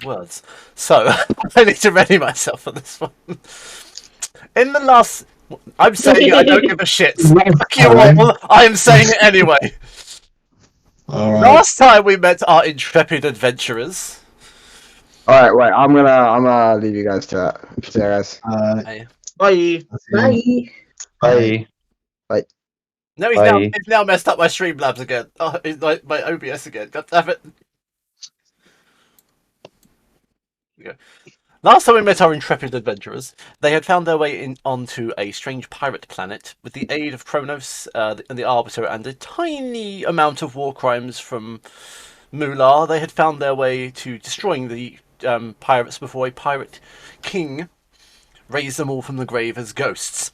these words. So, I need to ready myself for this one. In the last... I'm saying I don't give a shit. Fuck you all. I am saying it anyway. All right. Last time we met our intrepid adventurers. All right, wait. I'm gonna leave you guys to it. See you guys. Hey. Bye. Bye. Bye. No, he's now messed up my Streamlabs again. Oh, he's like my OBS again. God damn it. Yeah. Last time we met our intrepid adventurers, they had found their way onto a strange pirate planet with the aid of Kronos and the Arbiter and a tiny amount of war crimes from Mular. They had found their way to destroying the pirates before a pirate king raised them all from the grave as ghosts.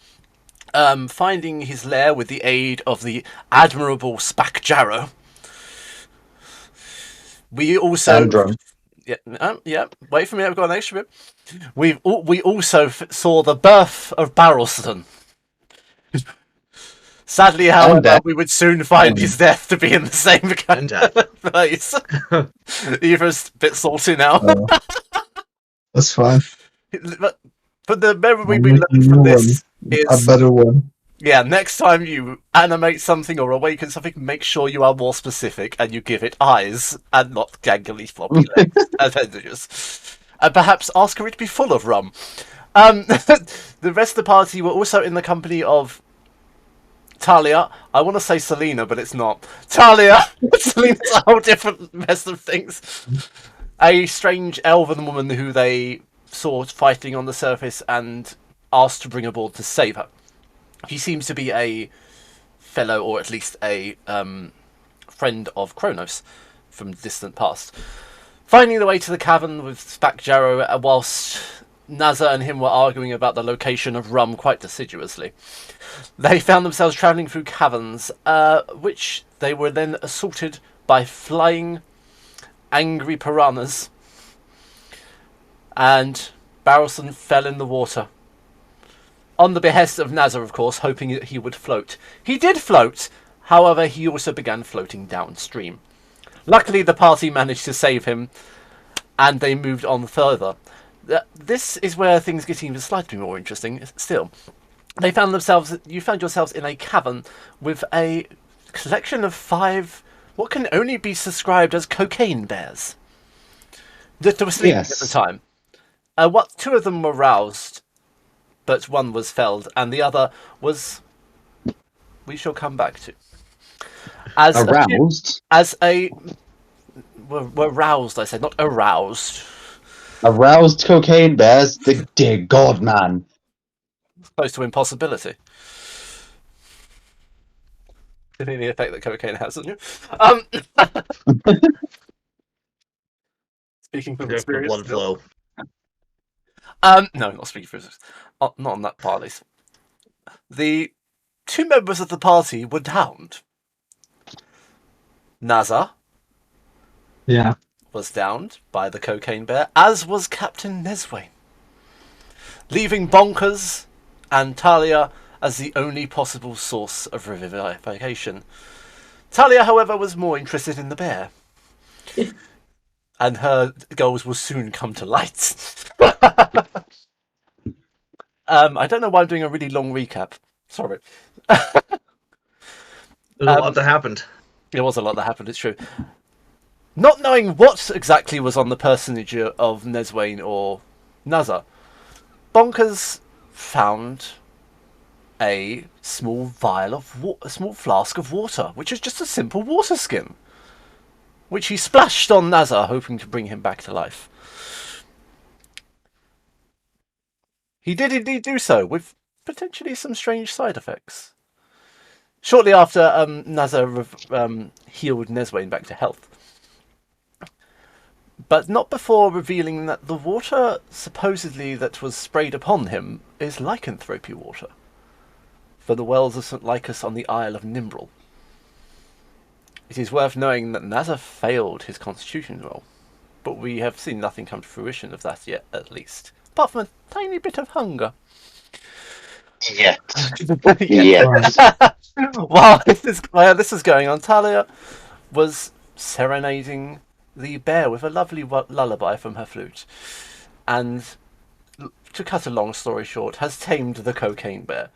Finding his lair with the aid of the admirable Spelljammer. We also... Yeah. Wait for me. I've got an extra bit. We also saw the birth of Barrelston. Sadly, however, we would soon find his death to be in the same kind of place. You're a bit salty now. That's fine. But the memory we learned from this is a better one. Yeah, next time you animate something or awaken something, make sure you are more specific and you give it eyes and not gangly floppy legs appendages. And perhaps ask for it to be full of rum. The rest of the party were also in the company of Talia. I want to say Selena, but it's not. Talia! Selena's a whole different mess of things. A strange elven woman who they saw fighting on the surface and asked to bring aboard to save her. He seems to be a fellow, or at least a friend of Kronos from the distant past. Finding the way to the cavern with Spelljammer, whilst Naza and him were arguing about the location of rum quite deciduously, they found themselves travelling through caverns, which they were then assaulted by flying, angry piranhas, and Barrelson fell in the water. On the behest of Naza, of course, hoping that he would float. He did float, however, he also began floating downstream. Luckily, the party managed to save him, and they moved on further. This is where things get even slightly more interesting still. You found yourselves in a cavern with a collection of 5, what can only be described as cocaine bears, that were sleeping at the time. 2 of them were roused, but one was felled, and the other was... we shall come back to. Aroused? Were roused, I said, not aroused. Aroused cocaine bears? Dear God, man. Close to impossibility. Depending the effect that cocaine has on you. Speaking from experience. Blood flow. No, not speaking for not on that part, at least. The 2 members of the party were downed. Naza was downed by the cocaine bear, as was Captain Neswain, leaving Bonkers and Talia as the only possible source of revivification. Talia, however, was more interested in the bear. And her goals will soon come to light. I don't know why I'm doing a really long recap. Sorry. There's a lot that happened. There was a lot that happened, it's true. Not knowing what exactly was on the personage of Neswain or Naza, Bonkers found a small vial of a small flask of water, which is just a simple water skin, which he splashed on Naza, hoping to bring him back to life. He did indeed do so, with potentially some strange side effects. Shortly after, Naza healed Neswain back to health. But not before revealing that the water supposedly that was sprayed upon him is lycanthropy water for the wells of St. Lycus on the Isle of Nimbrel. It is worth knowing that Naza failed his constitution roll, but we have seen nothing come to fruition of that yet, at least. Apart from a tiny bit of hunger. Yeah. While this is going on, Talia was serenading the bear with a lovely lullaby from her flute. And, to cut a long story short, has tamed the cocaine bear.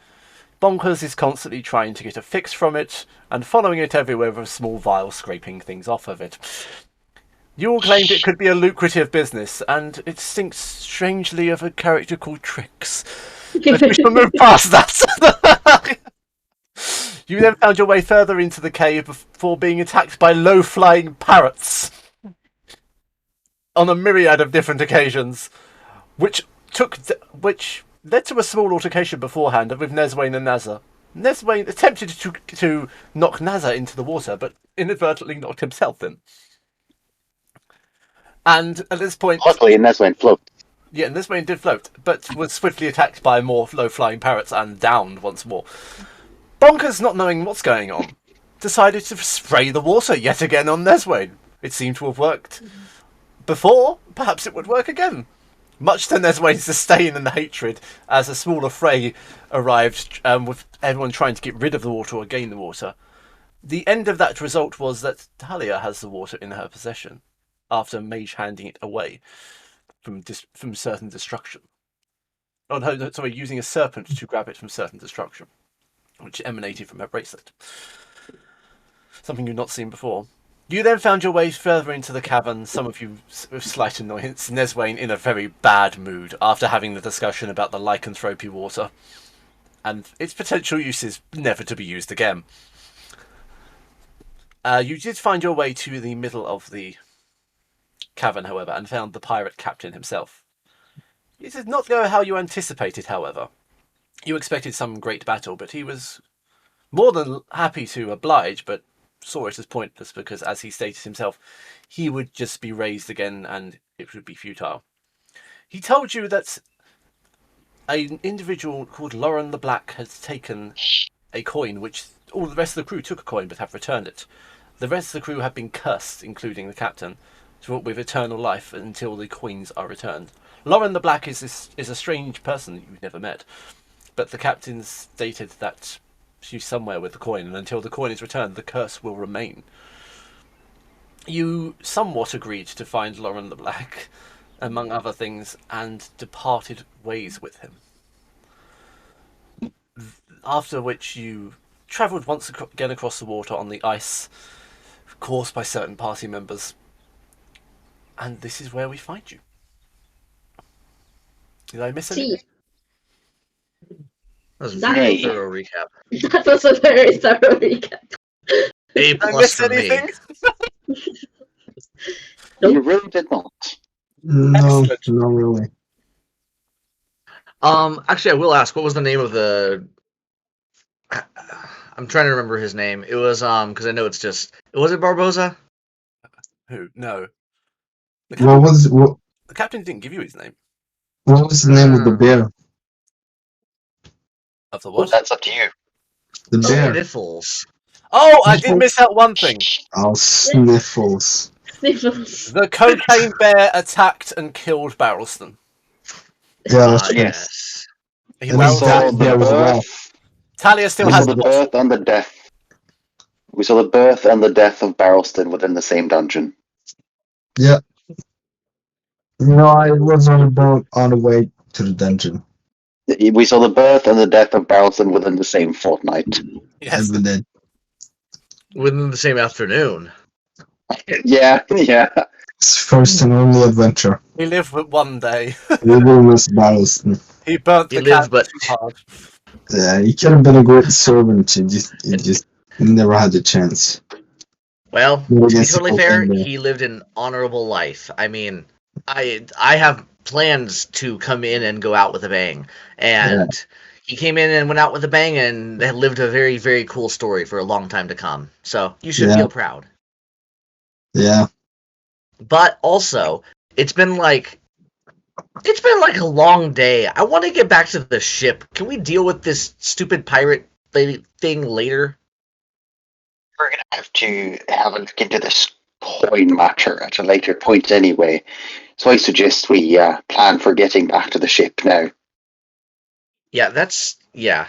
Bonkers is constantly trying to get a fix from it, and following it everywhere with a small vial scraping things off of it. You all claimed it could be a lucrative business, and it stinks strangely of a character called Trix. But we shall move past that. You then found your way further into the cave before being attacked by low-flying parrots on a myriad of different occasions, which led to a small altercation beforehand with Neswain and Nazar. Neswain attempted to knock Nazar into the water, but inadvertently knocked himself in. And at this point, luckily, Neswin float. yeah, Neswain did float, but was swiftly attacked by more low-flying parrots and downed once more. Bonkers, not knowing what's going on, decided to spray the water yet again on Neswain. It seemed to have worked before. Perhaps it would work again. Much to Neswain's disdain and hatred, as a smaller fray arrived, with everyone trying to get rid of the water or gain the water. The end of that result was that Talia has the water in her possession, after Mage handing it away from certain destruction. Oh no, sorry, using a serpent to grab it from certain destruction, which emanated from her bracelet. Something you've not seen before. You then found your way further into the cavern, some of you with slight annoyance, Neswain in a very bad mood after having the discussion about the lycanthropy water and its potential uses never to be used again. You did find your way to the middle of the cavern, however, and found the pirate captain himself. It did not go how you anticipated, however. You expected some great battle, but he was more than happy to oblige, but saw it as pointless because, as he stated himself, he would just be raised again and it would be futile. He told you that an individual called Lauren the Black had taken a coin, which all the rest of the crew took a coin but have returned it. The rest of the crew have been cursed, including the captain, with eternal life until the coins are returned. Lauren the Black is a strange person that you've never met, but the captain stated that she's somewhere with the coin, and until the coin is returned, the curse will remain. You somewhat agreed to find Lauren the Black, among other things, and departed ways with him. After which you travelled once again across the water on the ice, caused by certain party members. And this is where we find you. Did I miss anything? That was a That- very thorough recap. That was a very thorough recap. A Did I plus miss from me. anything? You really did not. No, Excellent. not really. Actually, I will ask, what was the name of the? I'm trying to remember his name. It was because I know it's just. Was it Barboza? Who? No. The captain didn't give you his name. What was the name of the bear? Of the what? That's up to you. The bear. Sniffles. Oh, I did miss out one thing. Oh, Sniffles. Sniffles. The cocaine bear attacked and killed Barrelston. Yeah, that's right. Yes. He And well, we saw the bear as well. Talia still We has saw the the birth and the death. We saw the birth and the death of Barrelston within the same dungeon. Yeah. No, I was on a boat on the way to the dungeon. We saw the birth and the death of Barrelston within the same fortnight. Yes. And we did. Within the same afternoon. Yeah, yeah. It's first and only adventure. He lived for one day. We will miss Barrelston. He burnt He the lived, cat but- too hard. Yeah, he could have been a great servant. He just never had the chance. Well, Well, to be yes, totally okay, fair, yeah. he lived an honorable life. I mean, I have plans to come in and go out with a bang, and he came in and went out with a bang, and they lived a very, very cool story for a long time to come. So you should Yeah. feel proud. Yeah. But also, it's been like a long day. I want to get back to the ship. Can we deal with this stupid pirate thing later? We're going to have a look into this coin matter at a later point anyway. So I suggest we plan for getting back to the ship now. Yeah, that's yeah.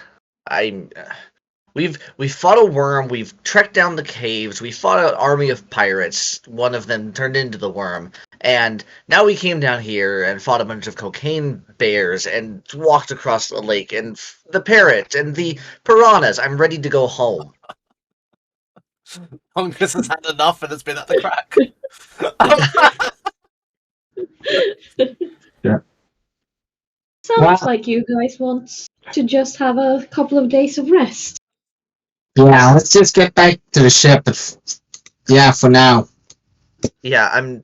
We've fought a worm. We've trekked down the caves. We fought an army of pirates. One of them turned into the worm, and now we came down here and fought a bunch of cocaine bears and walked across the lake and the parrot and the piranhas. I'm ready to go home. Hungus has had enough and has been at the crack. Sounds like you guys want to just have a couple of days of rest. Yeah, let's just get back to the ship. Yeah, for now. Yeah,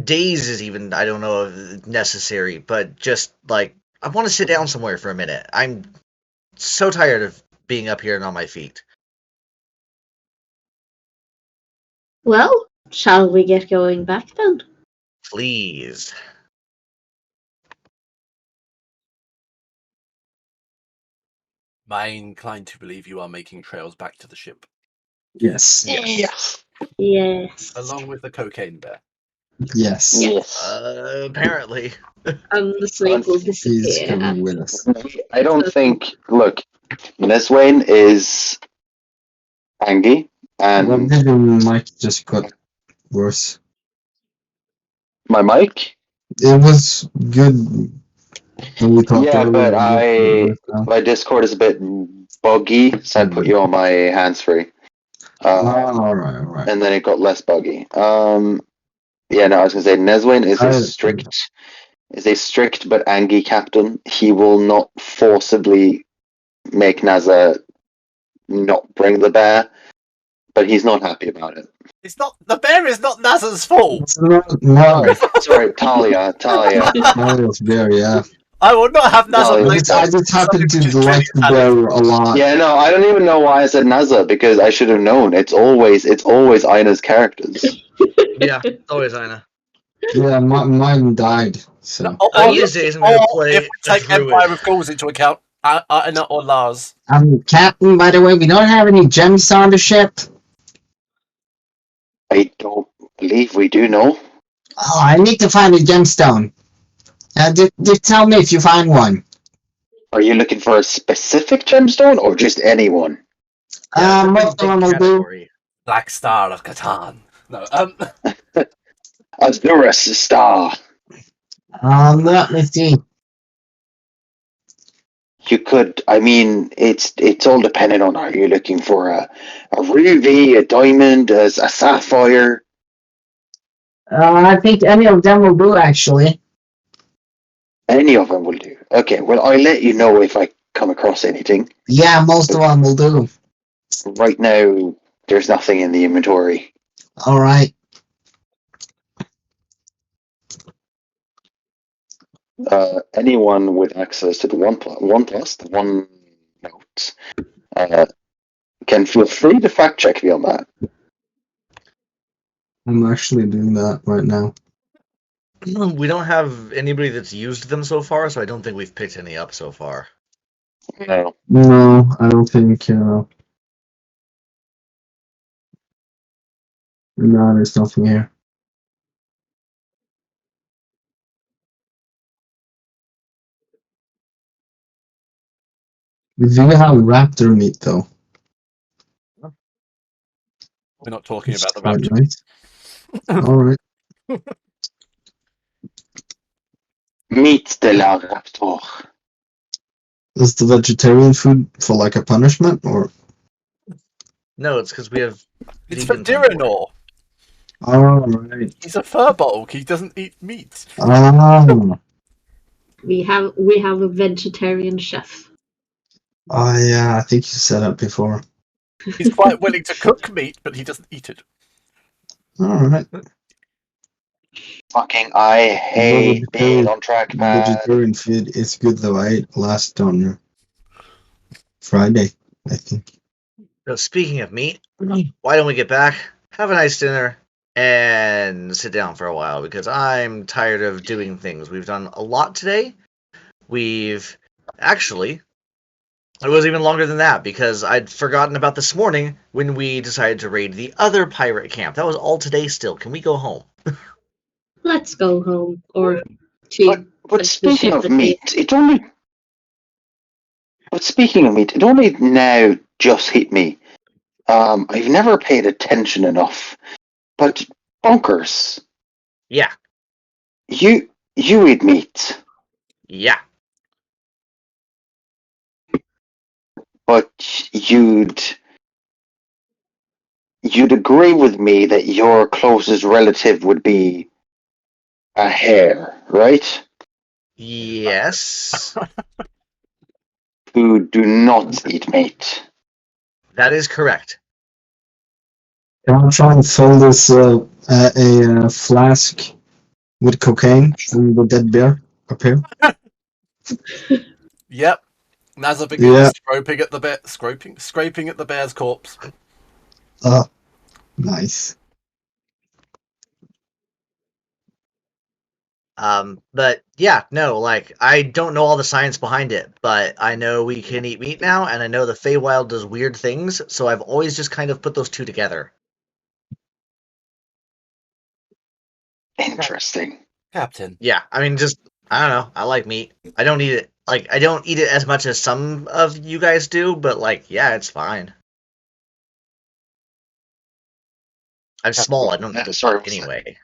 days is even, I don't know if necessary, but just like I want to sit down somewhere for a minute. I'm so tired of being up here and on my feet. Well, shall we get going back then? Please. Am I inclined to believe you are making trails back to the ship, Yes. Yes. Yes. along with the cocaine bear? Yes. Yes. Apparently. And the snake will He's disappear. coming with us. I don't think. Look, Neswain is angry, Well, and maybe Mike just got worse. my mic. It was good when we talked Yeah, but earlier. my Discord is a bit buggy, so I put you on my hands free. All right. And then it got less buggy. Yeah, no, I was gonna say Neswin is a strict but angry captain. He will not forcibly make Naza not bring the bear, but he's not happy about it. It's not the bear is not Naza's fault. It's not, no. Sorry, Talia. Mario's bear, yeah. I will not have Naza No, blame I just happen something which is to like clearly the bear a lot. Yeah, no, I don't even know why I said Naza because I should have known. It's always Ina's characters. Yeah, always Ina. Yeah, mine died. So These days I'm gonna play if we take a druid. Empire of Ghouls into account, Anna or Lars. Captain, by the way, we don't have any gems on the ship. I don't believe we do know. Oh, I need to find a gemstone. Just tell me if you find one. Are you looking for a specific gemstone or just anyone? Most of them will do. Category. Black Star of Catan. No, Azurus Star. Let me see. You could. I mean, it's all dependent on are you looking for a ruby, a diamond, a sapphire. I think any of them will do, actually. Any of them will do. Okay, well, I'll let you know if I come across anything. Yeah, most of them will do. Right now, there's nothing in the inventory. All right. Anyone with access to the one note, can feel free to fact check me on that. I'm actually doing that right now. We don't have anybody that's used them so far, so I don't think we've picked any up so far. No. No, I don't think. No, there's nothing here. We do have raptor meat, though. we're not talking about the Quite raptor. nice. All right. Meet the la raptor. Is the vegetarian food for like a punishment, or? No, it's because we have. It's for vegans on board. Diranor. All right. He's a furball. He doesn't eat meat. We have a vegetarian chef. Oh yeah, I think you said that before. He's quite willing to cook meat, but he doesn't eat it. All right. Fucking, I hate being on trackpad. Vegetarian food is good though. I ate last on Friday, I think. So speaking of meat, why don't we get back, have a nice dinner, and sit down for a while? Because I'm tired of doing things. We've done a lot today. We've actually. It was even longer than that because I'd forgotten about this morning when we decided to raid the other pirate camp. That was all today still. Can we go home? Let's go home. Or to But the speaking ship of that they- meat, it only now just hit me. I've never paid attention enough. But Bunkers, Yeah. you eat meat, Yeah. but you'd agree with me that your closest relative would be a hare, right? Yes. Who do not eat meat. That is correct. Can I try and fill this a flask with cocaine from the dead bear up here? Yep. Nazza begins Yeah. scraping at the scraping at the bear's corpse. Nice. But yeah, no, like I don't know all the science behind it, but I know we can eat meat now, and I know the Feywild does weird things, so I've always just kind of put those two together. Interesting. Captain. Yeah, I mean, just I don't know. I like meat. I don't eat it. Like I don't eat it as much as some of you guys do, but like, yeah, it's fine. I'm small. I don't Sorry, anyway.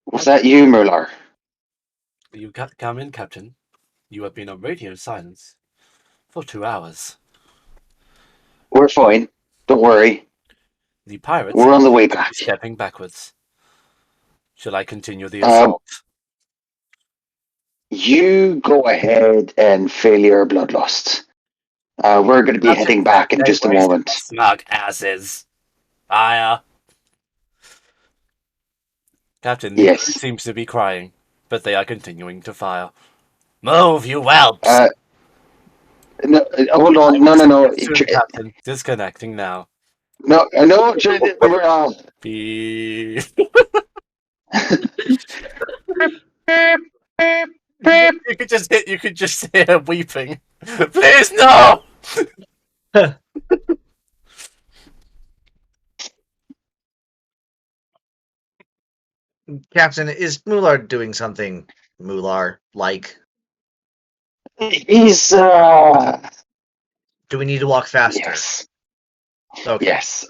Was that you, Murlar? You come in, Captain. You have been on radio silence for 2 hours. We're fine. Don't worry. The pirates We're on the way seem to be back. stepping backwards. Shall I continue the assault? You go ahead and fill your bloodlust. We're going to be Captain heading back in said just a they wasted moment. the smug asses. Fire. Captain, the crew Yes. seems to be crying, but they are continuing to fire. Move, you whelps! No, hold on. No. Soon, Captain. Disconnecting now. No. Beep. You could just hear weeping. Please no! Captain, is Mular doing something Mular like? He's Do we need to walk faster? yes. Okay. Yes.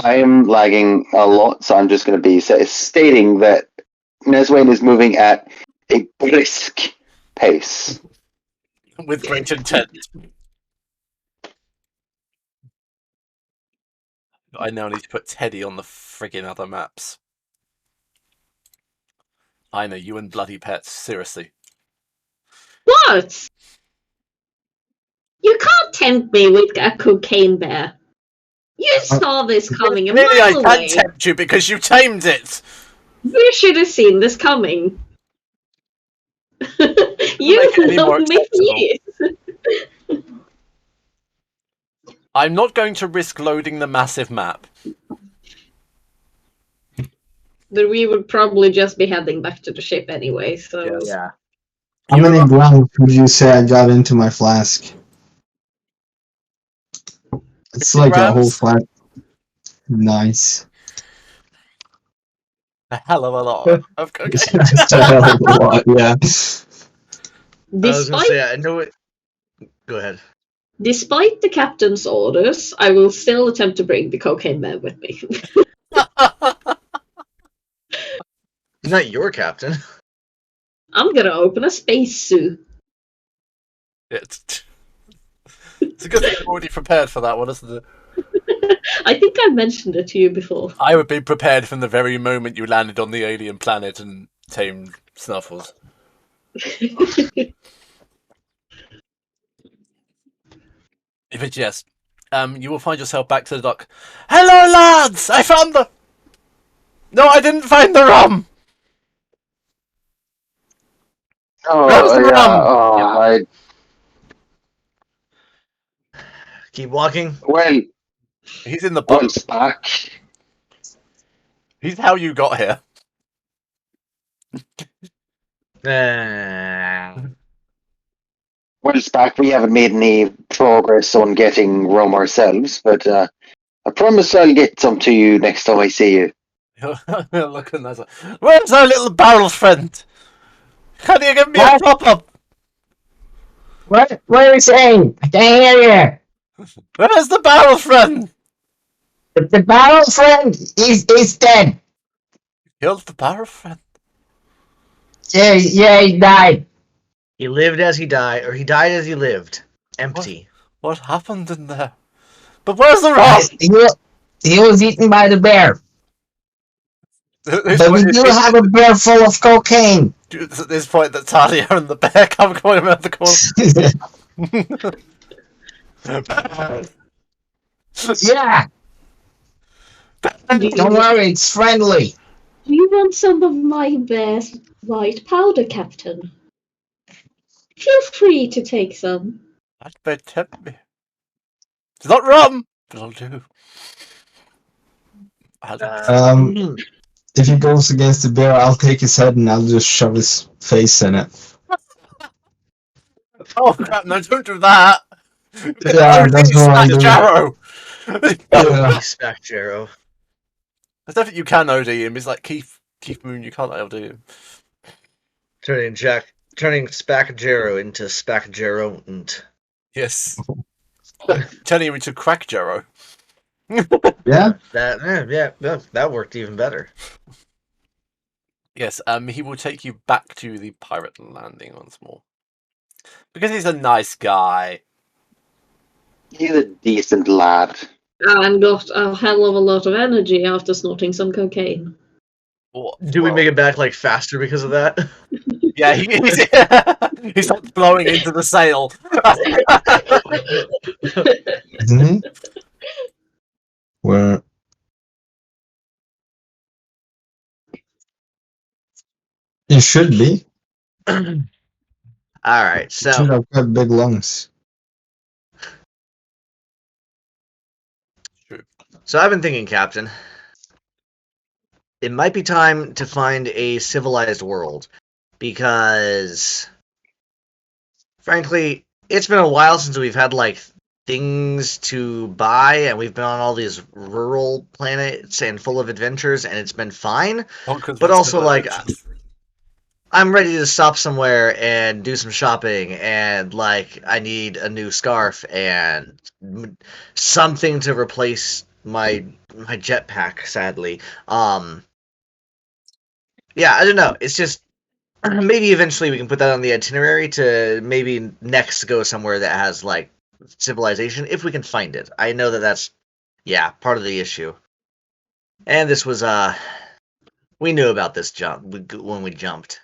I'm lagging a lot, so I'm just going to be stating that Neswain is moving at a brisk pace. With great intent. I now need to put Teddy on the friggin' other maps. I know, you and bloody pets, seriously. What? You can't tempt me with a cocaine bear. You saw this coming a Clearly I mile can't away. tempt you because you tamed it! You should have seen this coming. Make You it any know more me. acceptable. I'm not going to risk loading the massive map. But we would probably just be heading back to the ship anyway, so... Yes. Yeah. How many grams would you say I got into my flask? It's like a whole grams? flask. Nice. A hell of a lot of cocaine. It's a hell of a lot, yeah. I was gonna say, I know it. Go ahead. Despite the captain's orders, I will still attempt to bring the cocaine bear with me. He's not your captain. I'm gonna open a space suit. It's a good thing you're already prepared for that one, isn't it? I think I mentioned it to you before. I would be prepared from the very moment you landed on the alien planet and tamed Snuffles. If it's yes, you will find yourself back to the dock. Hello, lads! I found the... No, I didn't find the rum! Where's the rum? Keep walking. Well, He's in the boat. once back. He's how you got here. Once back, we haven't made any progress on getting rum ourselves, but I promise I'll get some to you next time I see you. Look at that. Where's our little barrel friend? Can you give me a top up? What are you saying? I can't hear you. Where's the barrel friend? The barrel friend is dead. Killed the barrel friend. Yeah, he died. He lived as he died, or he died as he lived. Empty. What happened in there? But where's the rum? He was eaten by the bear. But we do have a bear full of cocaine. It's at this point that Talia and the bear come going around the corner. Yeah. Don't worry, it's friendly. Do you want some of my bear's white powder, Captain? Feel free to take some. That may tempt me. It's not rum, but I'll do. If he goes against the bear, I'll take his head and I'll just shove his face in it. Oh crap! No, don't do that. Yeah, that's what I'll do. Jarrow. Yeah. Smack Jarrow. I don't think you can OD him. He's like Keith Moon. You can't OD him. Turning Spack Jarrow into Spack Jarrow and Yes. Turning him into Crack Jarrow. Yeah. That worked even better. Yes. He will take you back to the pirate landing once more because he's a nice guy. He's a decent lad. And got a hell of a lot of energy after snorting some cocaine. Do we make it back like faster because of that? Yeah, he's like blowing into the sail. Mm-hmm. Where? You should be. Alright, You should have got big lungs. So I've been thinking, Captain, it might be time to find a civilized world, because, frankly, it's been a while since we've had, like, things to buy, and we've been on all these rural planets and full of adventures, and it's been fine, but also, like, I'm ready to stop somewhere and do some shopping, and, like, I need a new scarf and something to replace my jetpack, sadly. Yeah, I don't know. It's just maybe eventually we can put that on the itinerary to maybe next go somewhere that has like civilization if we can find it. I know that that's part of the issue. And this was we knew about this jump when we jumped.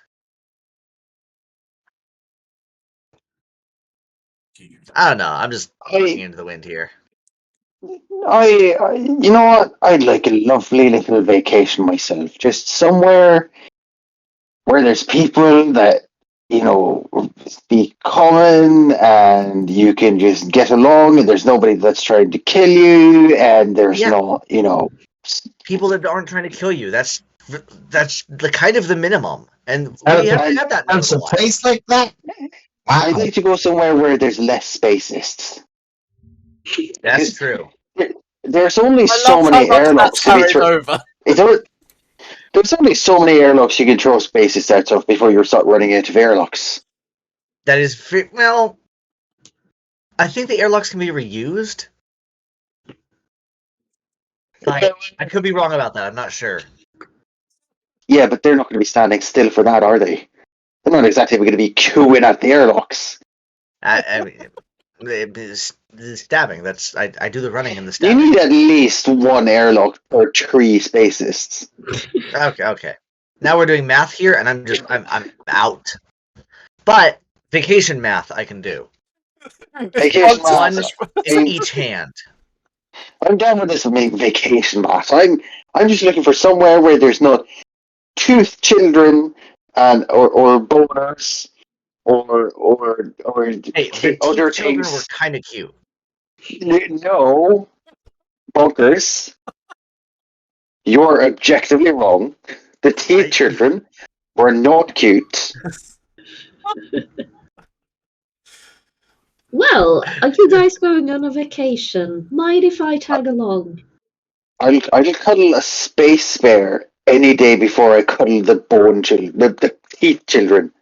I don't know. I'm just looking into the wind here. You know what? I'd like a lovely little vacation myself. Just somewhere where there's people that, speak common and you can just get along and there's nobody that's trying to kill you and there's no, people that aren't trying to kill you. That's the kind of the minimum. And we haven't had that in a place like that? I'd like to go somewhere where there's less spacists. That's true. There's only so many airlocks to be over. There's only so many airlocks you can throw spacists out of before you start running out of airlocks. That is well. I think the airlocks can be reused. I could be wrong about that. I'm not sure. Yeah, but they're not going to be standing still for that, are they? They're not exactly going to be queuing at the airlocks. I mean, the stabbing. That's I do the running and the stabbing. You need at least one airlock per 3 spacists. Okay. Now we're doing math here, and I'm out. But vacation math I can do. Vacation math. One in each hand. I'm down with this vacation math. I'm just looking for somewhere where there's not toothed children and or boners or the other children things. Were kind of cute. No, bunkers. You're objectively wrong. The teeth children were not cute. Well, are you guys going on a vacation? Mind if I tag along? I'll cuddle a space bear any day before I cuddle the bone children, the teeth children.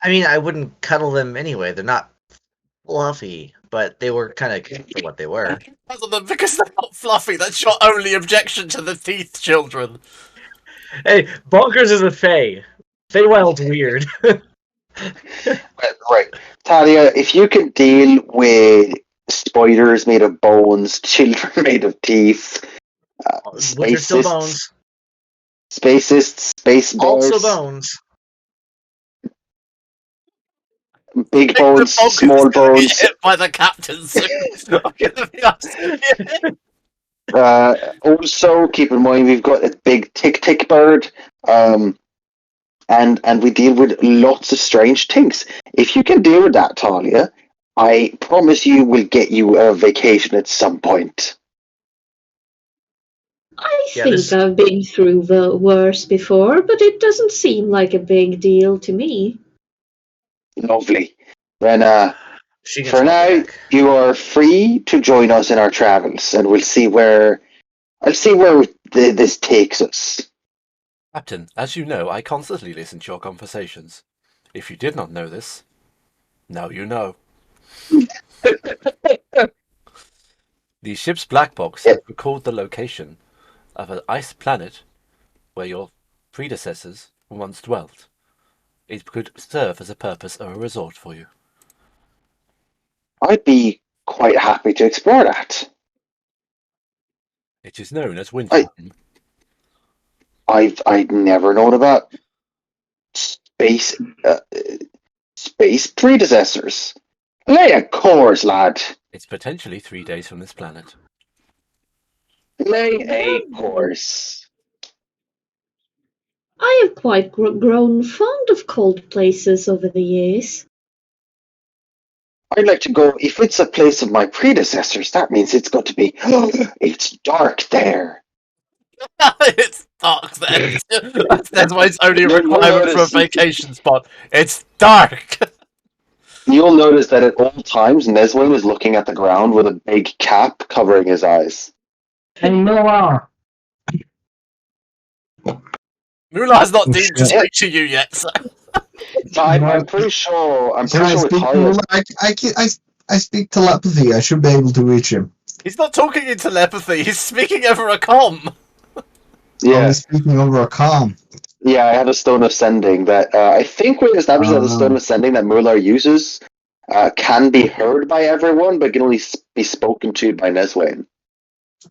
I mean, I wouldn't cuddle them anyway. They're not fluffy. but they were kind of cute for what they were. Other than because they're not fluffy, that's your only objection to the teeth, children. Hey, Bonkers is a fae. Feywild's weird. Right. Talia, if you can deal with spiders made of bones, children made of teeth, Which are still bones. spacists, space bears, Also bones. big The bones, Bonkers small is gonna get bones. hit by the captain soon. I'm gonna be honest with you. Also, keep in mind we've got a big tick bird, and we deal with lots of strange things. If you can deal with that, Talia, I promise you we'll get you a vacation at some point. I Yeah, think this- I've been through the worse before, but it doesn't seem like a big deal to me. Lovely. Then, She can for swap now, it back. you are free to join us in our travels, and we'll see where. I'll see where this takes us. Captain, as you know, I constantly listen to your conversations. If you did not know this, now you know. The ship's black box has recalled the location of an ice planet where your predecessors once dwelt. It could serve as a purpose of a resort for you. I'd be quite happy to explore that. It is known as Winterhome. I'd never known about space space predecessors. Lay a course, lad. It's potentially 3 days from this planet. Lay a course. I have quite grown fond of cold places over the years. I'd like to go. If it's a place of my predecessors, that means it's got to be. It's dark there. It's dark there. That's why it's only a You'll requirement for a notice- vacation spot. It's dark. You'll notice that at all times, Neswin is looking at the ground with a big cap covering his eyes. Hey, Noah! Mulah's not deemed to Yeah. speak to you yet, so. I'm pretty sure. I'm Can pretty I sure speak Talia. I speak telepathy. I should be able to reach him. He's not talking in telepathy, he's speaking over a comm. Yeah, He's speaking over a comm. yeah. I have a stone of sending that I think we established that the stone of sending that Mular uses can be heard by everyone, but can only be spoken to by Neswin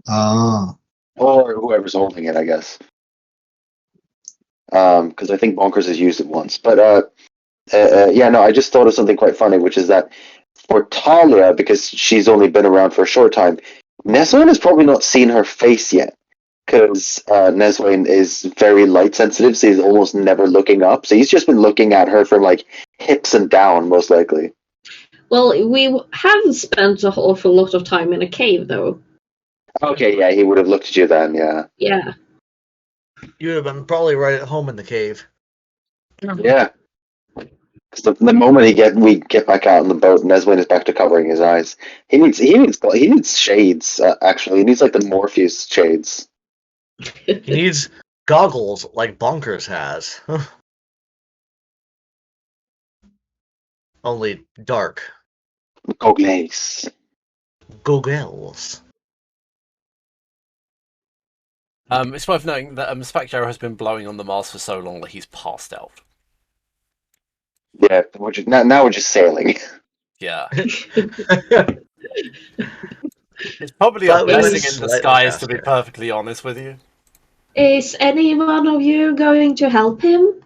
Ah. or whoever's holding it, I guess. Because I think Bonkers has used it once, but yeah, no. I just thought of something quite funny, which is that for Talia, because she's only been around for a short time, Neswin has probably not seen her face yet. Because Neswin is very light sensitive, so he's almost never looking up. So he's just been looking at her from like hips and down, most likely. Well, we haven't spent an awful lot of time in a cave, though. Okay, yeah, he would have looked at you then, yeah. Yeah. You would have been probably right at home in the cave. Yeah. Because the moment we get back out on the boat, Neswin is back to covering his eyes. He needs shades. Actually, he needs like the Morpheus shades. He needs goggles like Bonkers has. Only dark. Goggles. Goggles. It's worth noting that Spectre has been blowing on the mast for so long that he's passed out. Yeah, now we're just sailing. Yeah. It's probably a But we blessing was in slightly disguise, to be faster. perfectly honest with you. Is any one of you going to help him?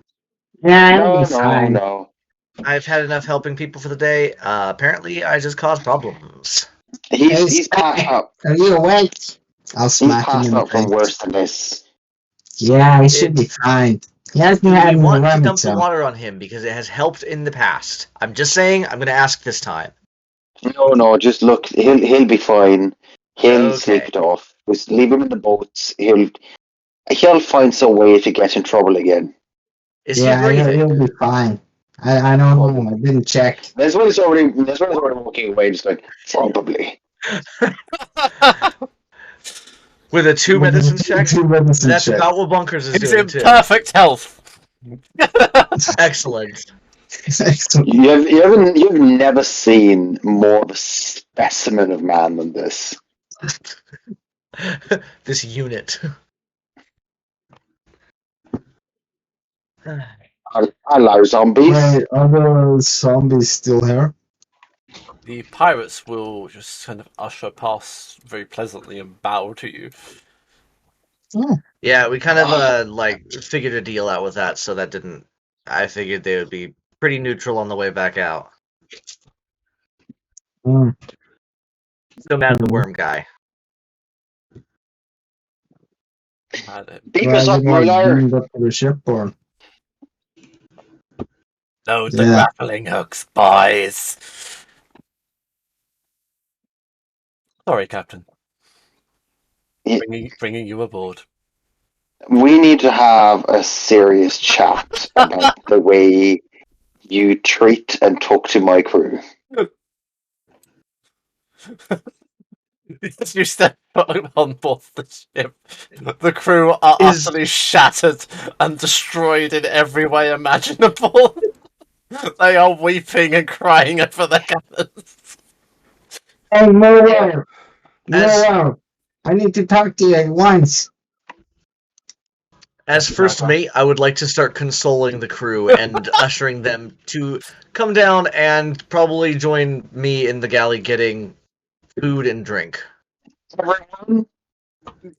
Yeah, No. I've had enough helping people for the day. Apparently, I just cause problems. He's passed up. Are you awake? I'll He's smack him passed in the up from face. worse than this. Yeah, he should be fine. He hasn't had We any want to lemon, dump the so. water on him because it has helped in the past. I'm just saying, I'm going to ask this time. No, just look. He'll be fine. He'll Okay. sleep it off. Just leave him in the boats. He'll find some way to get in trouble again. Is he Yeah, breathing? he'll be fine. I don't know. I didn't check. This one is already walking away, just going probably. With a 2 medicine check? Two medicine That's check. about what Bunkers is He's doing, in too. perfect health. Excellent. You've never seen more of a specimen of man than this. This unit. Hello, zombies. Wait, are the zombies still here? The pirates will just kind of usher past very pleasantly and bow to you. Oh, Yeah, we kind of like figured a deal out with that, so that didn't. I figured they would be pretty neutral on the way back out. mm. Still mad at the worm guy. Beam Well, us you up, like Muller. beamed up to the ship, or Load the Yeah. grappling hooks, boys. Sorry, Captain. Yeah. Bringing you aboard. We need to have a serious chat about the way you treat and talk to my crew. As you step on board the ship, the crew are utterly shattered and destroyed in every way imaginable. They are weeping and crying over their captains. hey, Muller, As- Muller, I need to talk to you at once. As first mate, I would like to start consoling the crew and ushering them to come down and probably join me in the galley getting food and drink. Everyone,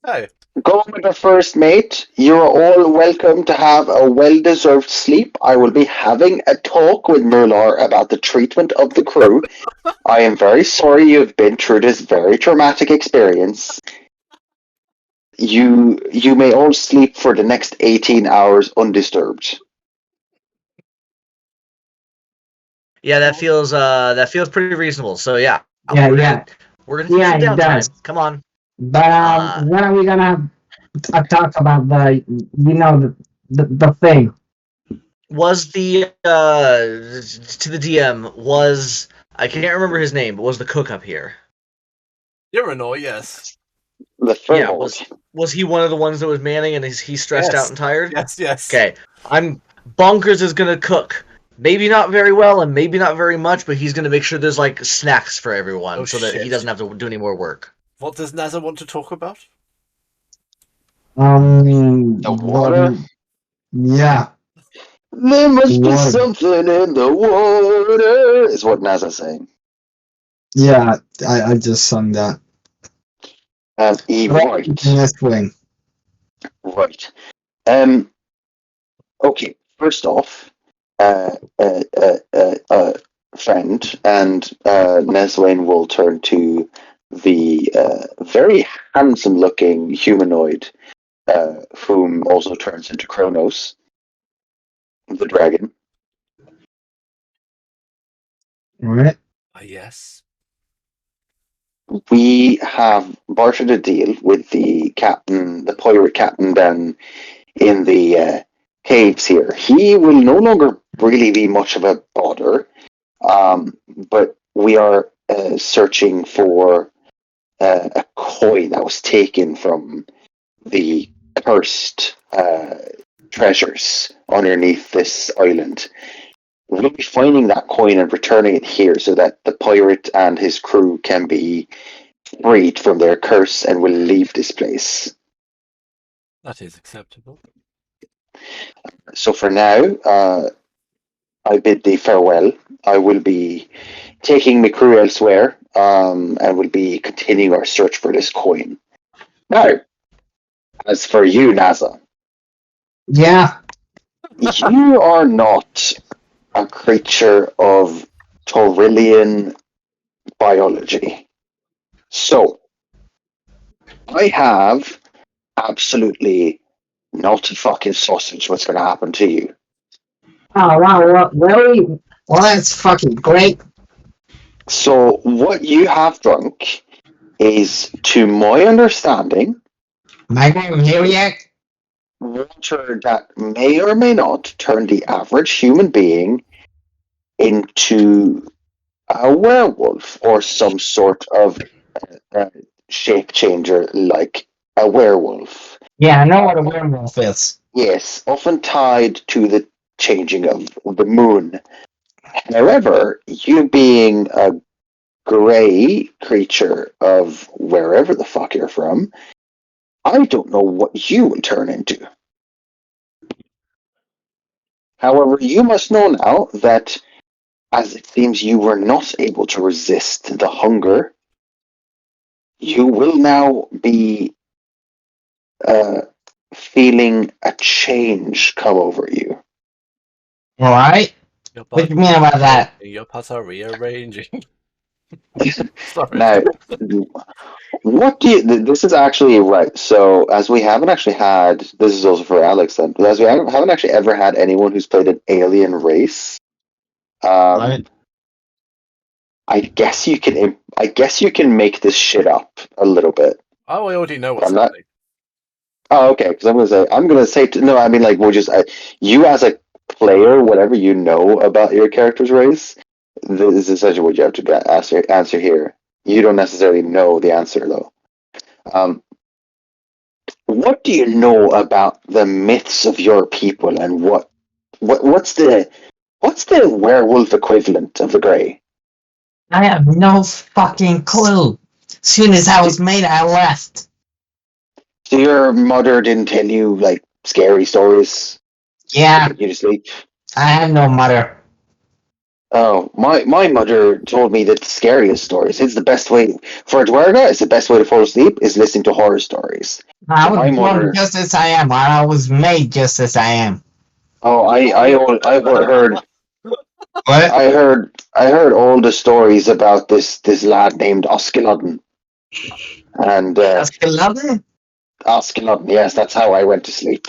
Hey, go with the first mate. You're all welcome to have a well-deserved sleep. I will be having a talk with Murlar about the treatment of the crew. I am very sorry you've been through this very traumatic experience. You may all sleep for the next 18 hours undisturbed. Yeah, that feels pretty reasonable. So yeah, Yeah, we're gonna take Yeah, some it downtime. does. Come on. But when are we gonna have a talk about the thing? Was the to the DM was I can't remember his name, but was the cook up here? Urinor, yes. The Yeah, Firbolg. was he one of the ones that was manning and is he stressed Yes. out and tired? Yes. Okay, I'm Bonkers is gonna cook. Maybe not very well and maybe not very much, but he's gonna make sure there's like snacks for everyone Oh, so that he shit. doesn't have to do any more work. What does Nazza want to talk about? The water? Yeah. There must be Water. something in the water, is what Naza's saying. Yeah, I just sung that. Right. This wing. Right. Okay, first off, friend, and Neswayne will turn to the very handsome looking humanoid, whom also turns into Kronos, the dragon. Alright. Yes. We have bartered a deal with the captain, the pirate captain down in the caves here. He will no longer really be much of a bother, but we are searching for a coin that was taken from the cursed treasures underneath this island. We'll be finding that coin and returning it here so that the pirate and his crew can be freed from their curse and will leave this place. That is acceptable. So for now, I bid thee farewell. I will be taking my crew elsewhere, and will be continuing our search for this coin. Now, as for you, NASA, Yeah. you are not a creature of Taurillian biology. So, I have absolutely not a fucking sausage what's going to happen to you. Oh wow, really? Well, that's fucking great. So, what you have drunk is, to my understanding, My name here yet? water that may or may not turn the average human being into a werewolf or some sort of shape changer like a werewolf. Yeah, I know what a werewolf is. Yes, often tied to the changing of the moon. However, you being a gray creature of wherever the fuck you're from, I don't know what you will turn into. However, you must know now that, as it seems you were not able to resist the hunger, you will now be feeling a change come over you. Alright? Your What do you mean about that? Your parts are rearranging. Sorry. Now, what do you? This is actually right. So, as we haven't actually had, this is also for Alex then, but as we haven't actually ever had anyone who's played an alien race. Right. I guess you can. I guess you can make this shit up a little bit. Oh, I already know what's I'm not. happening. Oh, okay. Because I'm gonna say. No, I mean, like, we'll just. You as a player, whatever you know about your character's race, this is essentially what you have to answer here. You don't necessarily know the answer though. Um, what do you know about the myths of your people, and what's the werewolf equivalent of the Grey? I have no fucking clue. As soon as I was made, I left. So your mother didn't tell you like scary stories to Yeah, put you to sleep? I have no mother. Oh, my mother told me that the scariest stories. It's the best way for a dwerga. It's the best way to fall asleep is listening to horror stories. I So was my born mother. just as I am, or I was made just as I am. Oh, What? I heard all the stories about this lad named Osculodden, and That's lovely. Osculodden. Yes, that's how I went to sleep.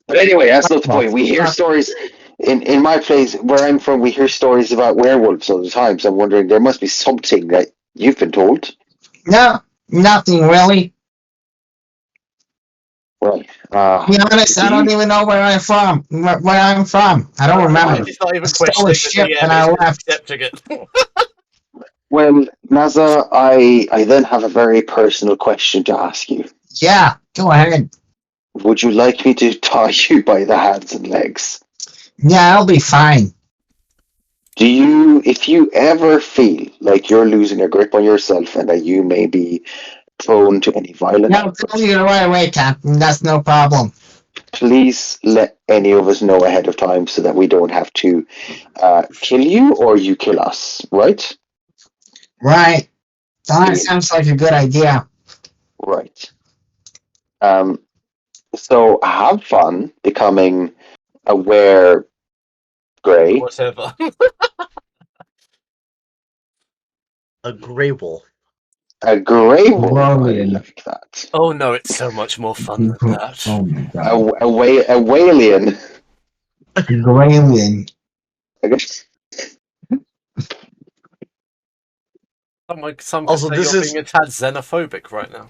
But anyway, that's not the point. We hear stories in my place where I'm from. We hear stories about werewolves all the time. So I'm wondering, there must be something that you've been told. No, nothing really. Right. To be honest, I don't even know where I'm from. Where I'm from, I don't remember. He's not I even stole a questioning the ship DM, and I he's just left. accepting it. Well, Naza, I then have a very personal question to ask you. Yeah, go ahead. Would you like me to tie you by the hands and legs? Yeah, I'll be fine. Do you, if you ever feel like you're losing a grip on yourself and that you may be prone to any violent Yeah, I'll tell you right away, Captain. That's no problem. please let any of us know ahead of time so that we don't have to kill you or you kill us, right? Right. That sounds like a good idea. Right. So have fun becoming a were-grey. Whatever. A gray wolf. A grey wolf. I Grolian. like that. Oh no, it's so much more fun than that. Oh my A god. whalian. Grolian. I guess. Some could Also, say this you're is being a tad xenophobic right now.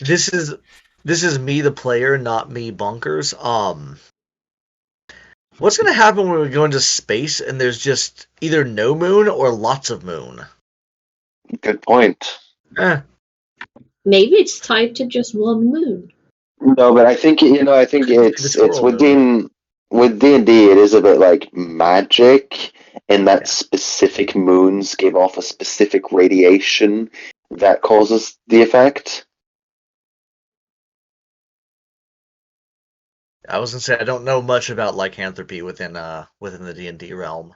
this is me, the player, not me, bunkers. What's gonna happen when we go into space and there's just either no moon or lots of moon? Good point. Maybe it's tied to just one moon. No, but I think I think it's Literal moon. with D&D. It is a bit like magic in that Yeah. specific moons give off a specific radiation that causes the effect. I was gonna say I don't know much about lycanthropy within the D&D realm.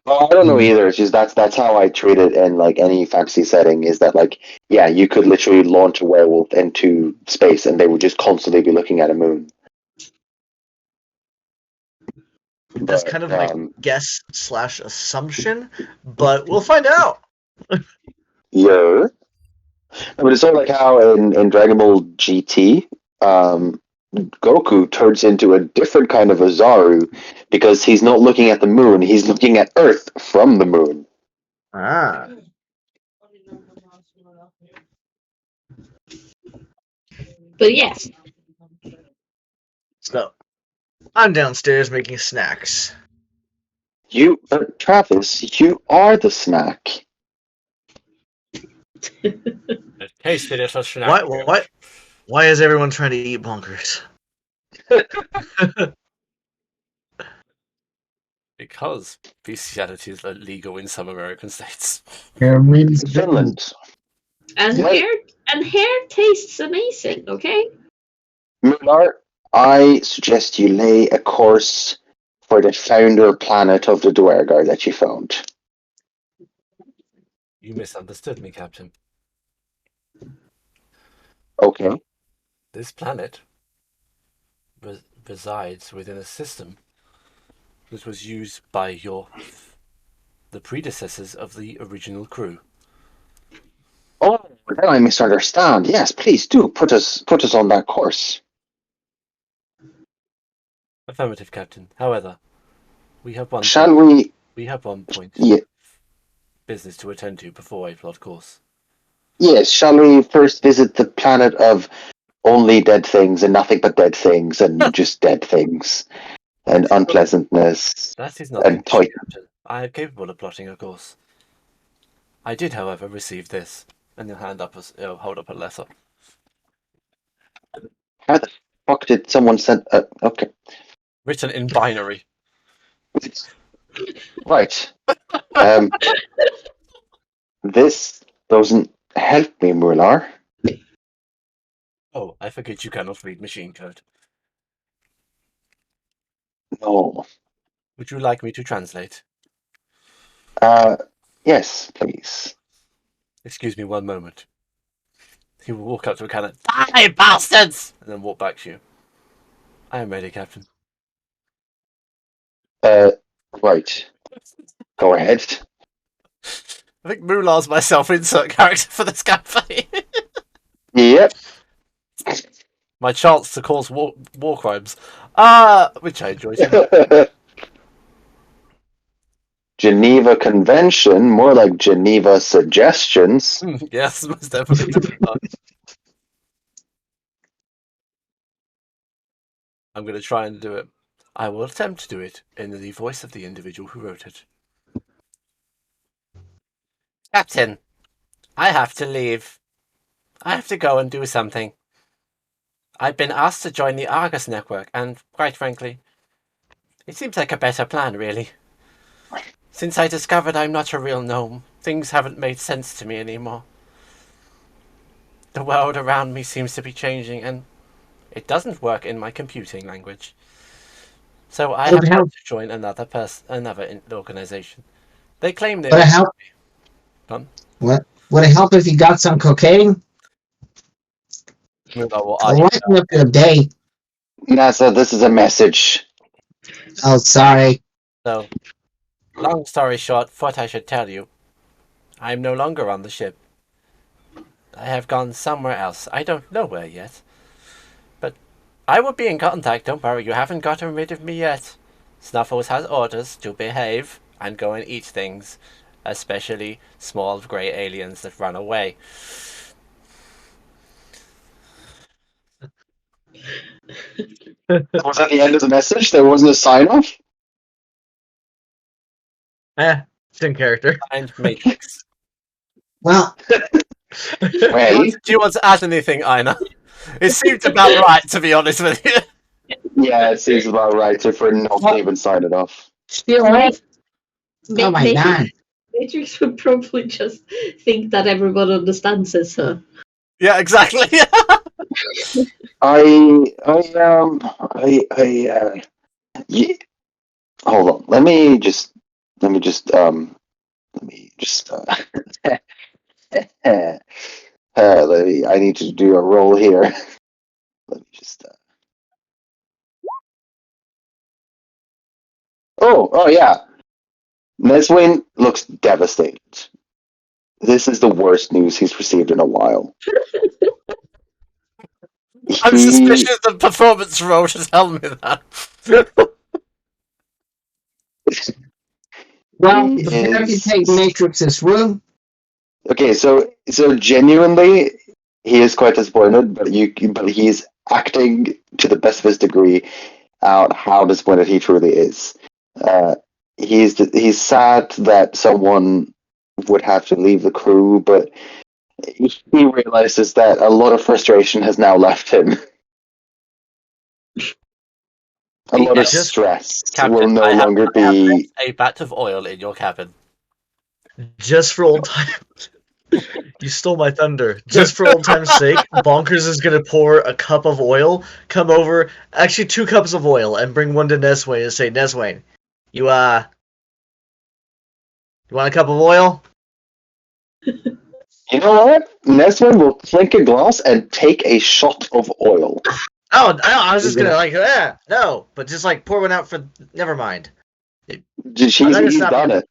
Well, I don't know either. It's just that's how I treat it in like any fantasy setting. Is that like, yeah, you could literally launch a werewolf into space and they would just constantly be looking at a moon. That's But kind of my guess / assumption, but we'll find out. yeah, but it's sort of like how in Dragon Ball GT, Goku turns into a different kind of a Zaru because he's not looking at the moon; he's looking at Earth from the moon. Ah. But yes, So I'm downstairs making snacks. Travis, you are the snack. A tasty little snack. What? Why is everyone trying to eat bonkers? Because bestiality is illegal in some American states. Finland. And Well- hair tastes amazing, okay? Mular, I suggest you lay a course for the founder planet of the Dwergar that you found. You misunderstood me, Captain. Okay. This planet resides within a system that was used by the predecessors of the original crew. Oh, then I misunderstand. Yes, please do put us on that course. Affirmative, Captain. However, we have one Shall we? point Yeah, business to attend to before a plot course. yes. Shall we first visit the planet of only dead things and nothing but dead things and just dead things and unpleasantness That is not the and issue, toy? Captain. I am capable of plotting a course. I did, however, receive this, and he'll hold up a letter. How the fuck did someone send? Okay, Written in binary. right. This doesn't help me, Mular. Oh, I forget you cannot read machine code. No. Would you like me to translate? Yes, please. Excuse me one moment. He will walk up to a cannon. Die, bastards! And then walk back to you. I am ready, Captain. Right. Go ahead. I think Mular's my self-insert character for this campaign. Yep. My chance to cause war crimes. Which I enjoy. Geneva Convention, more like Geneva Suggestions. Yes, most definitely. I'm going to try and do it. I will attempt to do it in the voice of the individual who wrote it. Captain, I have to leave. I have to go and do something. I've been asked to join the Argus network, and quite frankly, it seems like a better plan, really. Since I discovered I'm not a real gnome, things haven't made sense to me anymore. The world around me seems to be changing, and it doesn't work in my computing language. So I have had to join another organization. They claim they Would it help? Done? What? Would it help if you got some cocaine? I'll lighten up your day. NASA, this is a message. Oh, sorry. So, long story short, what I should tell you, I am no longer on the ship. I have gone somewhere else. I don't know where yet. But I will be in contact, don't worry, you haven't gotten rid of me yet. Snuffles has orders to behave and go and eat things, especially small grey aliens that run away. Was that the end of the message? There wasn't a sign-off? It's in character. And Matrix. Well, Well, Do you want to add anything, Ina? It seems about right, to be honest with you. yeah, it seems about right for not to even sign it off. still right? Oh my god. Matrix would probably just think that everyone understands this, huh? Yeah, exactly. Yeah. Hold on. Let me just I need to do a roll here. Let me just oh yeah. Neswin looks devastated. This is the worst news he's received in a while. I'm suspicious the performance role to tell me that. Well, prepare to take Matrix's room. Okay, so genuinely, he is quite disappointed, but he's acting to the best of his degree out how disappointed he truly is. He's sad that someone would have to leave the crew, but he realizes that a lot of frustration has now left him. A lot of Just- stress Captain, will no I have longer be. a vat of oil in your cabin. Just for old times. You stole my thunder. Just for old time's sake, Bonkers is gonna pour a cup of oil, come over, actually 2 cups of oil, and bring one to Neswayne and say, Neswayne, you want a cup of oil? You know what? Neswin will clink a glass and take a shot of oil. Oh, I was just gonna no, but just like pour one out for. Never mind. He's done it.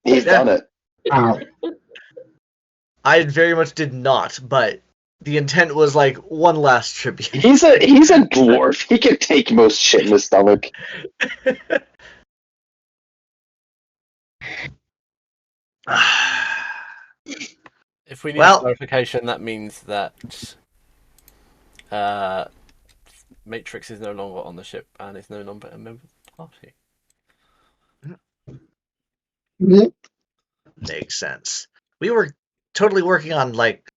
He's done it. Wow. I very much did not, but the intent was like one last tribute. He's a dwarf. He can take most shit in his stomach. If we need Well- clarification, that means that Matrix is no longer on the ship and is no longer a member of the party. Yeah. Makes sense. We were totally working on like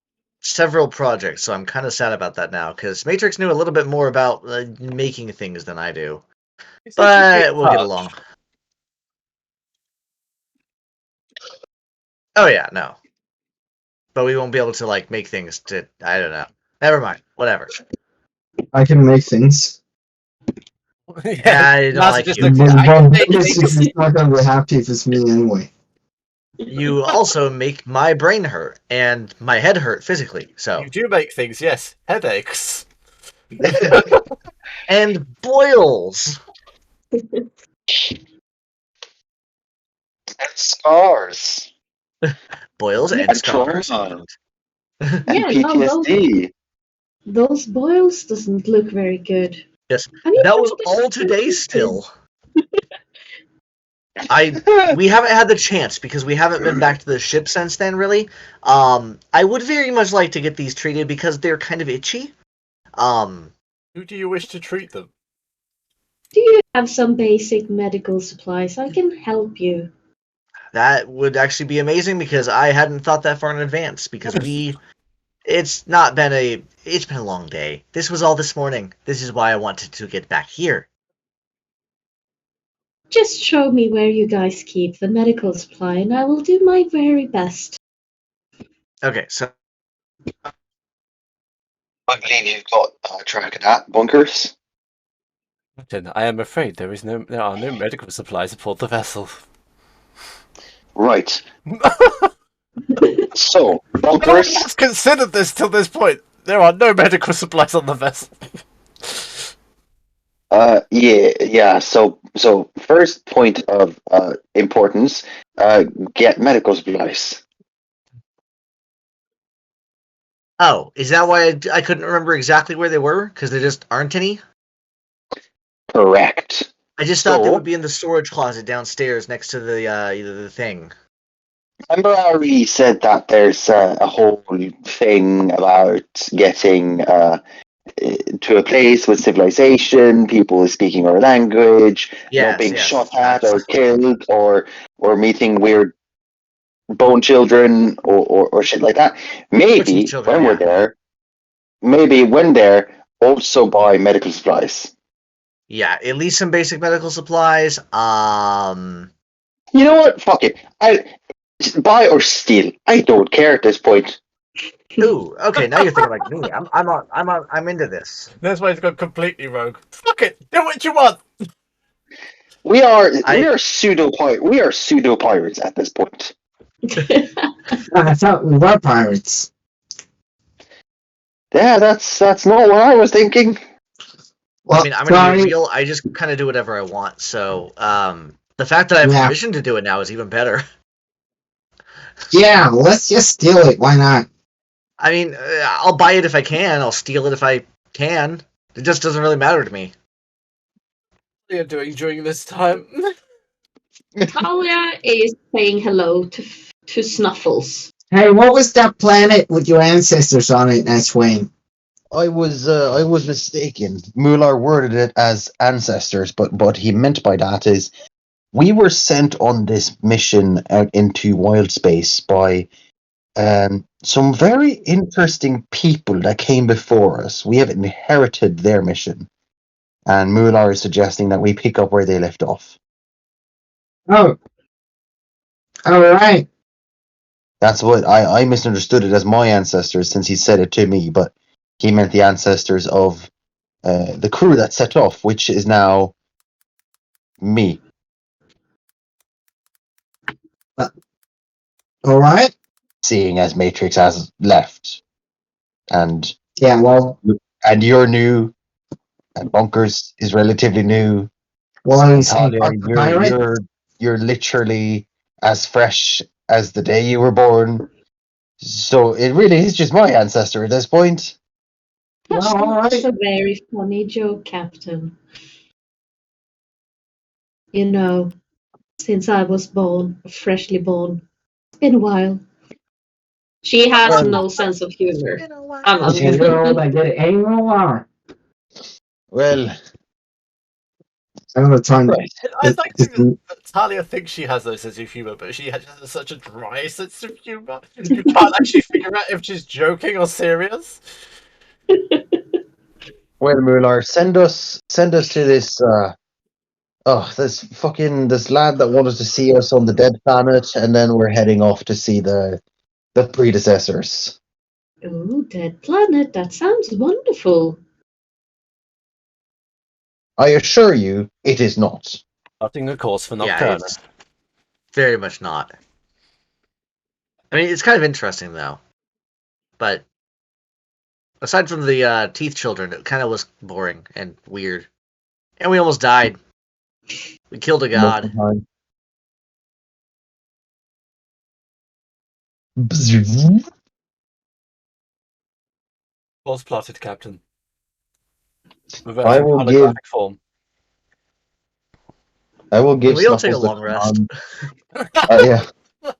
several projects, so I'm kind of sad about that now because Matrix knew a little bit more about making things than I do. But we'll get along. Oh yeah, no. But we won't be able to like make things to. I don't know. Never mind. Whatever. I can make things. Yeah, I don't like just you. looks at- I can make He's things. not gonna be happy if it's me anyway. You also make my brain hurt and my head hurt physically. So You do make things, yes. Headaches. and boils. And scars. Boils and And scars. trauma. Yeah, And no, PTSD. those boils doesn't look very good. Yes, I mean, that was all today still. We haven't had the chance because we haven't been back to the ship since then, really. I would very much like to get these treated because they're kind of itchy. Who do you wish to treat them? Do you have some basic medical supplies? I can help you. That would actually be amazing because I hadn't thought that far in advance because it's been a long day. This was all this morning. This is why I wanted to get back here. Just show me where you guys keep the medical supply, and I will do my very best. Okay, so I believe you've got track of that. Bunkers. Captain, I am afraid there are no medical supplies aboard the vessel. Right. So, No one bunkers. has considered this till this point. There are no medical supplies on the vessel. Yeah. So first point of importance. Get medical supplies. oh, is that why I couldn't remember exactly where they were? Because there just aren't any? Correct. I just thought they So- would be in the storage closet downstairs next to the thing. Remember, Ari said that there's a whole thing about getting to a place with civilization, people speaking our language, not being shot at or killed, or meeting weird bone children or shit like that. Maybe children, when we're there, also buy medical supplies. Yeah, at least some basic medical supplies. You know what? Fuck it. Buy or steal. I don't care at this point. Ooh, okay, now you're thinking like me. I'm into this. That's why it's gone completely rogue. Fuck it, do what you want. We are pseudo pirates at this point. I thought we were pirates. Yeah, that's not what I was thinking. Well, I mean, I'm gonna be real. I just kind of do whatever I want. So, the fact that I have permission to do it now is even better. Yeah, let's just steal it. Why not? I mean, I'll buy it if I can. I'll steal it if I can. It just doesn't really matter to me. What are you doing during this time? Talia is saying hello to Snuffles. Hey, what was that planet with your ancestors on it, Wayne? I was mistaken. Mular worded it as ancestors, but what he meant by that is we were sent on this mission out into wild space by some very interesting people that came before us. We have inherited their mission, and Mular is suggesting that we pick up where they left off. Oh. Alright. That's what I misunderstood it as my ancestors since he said it to me, but he meant the ancestors of the crew that set off, which is now me. Alright. Seeing as Matrix has left, and Yeah, well, you're new, and Bunkers is relatively new. he's Talia, you're literally as fresh as the day you were born. So it really is just my ancestor at this point. That's Well, all right. a very funny joke, Captain. You know, since I was freshly born, it's been a while. She has Well- no sense of humor. Is he old? I get it. Ain't no lie. Well, I don't have time. right. I like that Talia thinks she has no sense of humor, but she has such a dry sense of humor. You can't actually figure out if she's joking or serious. Well, Mular, send us to this this lad that wanted to see us on the dead planet, and then we're heading off to see the predecessors. Oh, Dead Planet, that sounds wonderful. I assure you, it is not. Starting a course for Yeah, Nocturna. it's very much not. I mean, it's kind of interesting though, but aside from the teeth children, it kind of was boring and weird, and we almost died. We killed a god. Was plotted, Captain. I will give. Holographic form. I will give. Can we all take a Snuffles the long rest? yeah.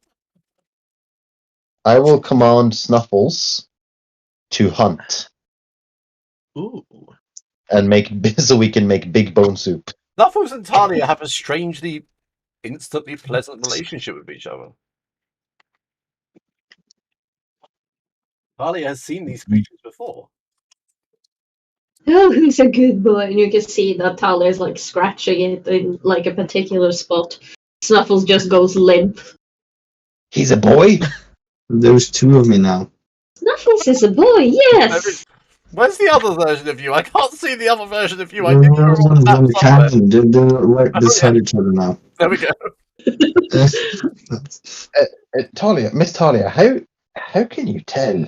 I will command Snuffles to hunt Ooh. and make so we can make big bone soup. Snuffles and Talia have a strangely, instantly pleasant relationship with each other. Talia has seen these creatures before. Oh, he's a good boy. And you can see that Talia's like scratching it in like a particular spot. Snuffles just goes limp. He's a boy. There's two of me now. Snuffles is a boy, yes! Where's the other version of you? I can't see the other version of you. I They're knew you were on the map the somewhere. captain. They're right Oh, beside yeah. each other now. There we go. Talia, Miss Talia, how can you tell?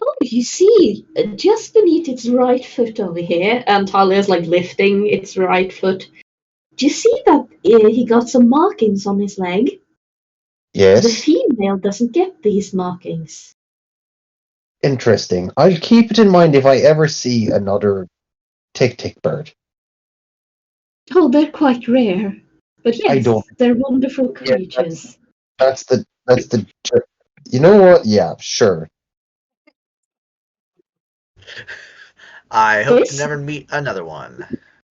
Oh, you see, just beneath its right foot over here, and Talia's like lifting its right foot. Do you see that he got some markings on his leg? The Yes, female doesn't get these markings. interesting. I'll keep it in mind if I ever see another tick bird. Oh, they're quite rare. But yes, I don't- they're wonderful Yeah, creatures. That's the. You know what? Yeah, sure. I hope This- to never meet another one.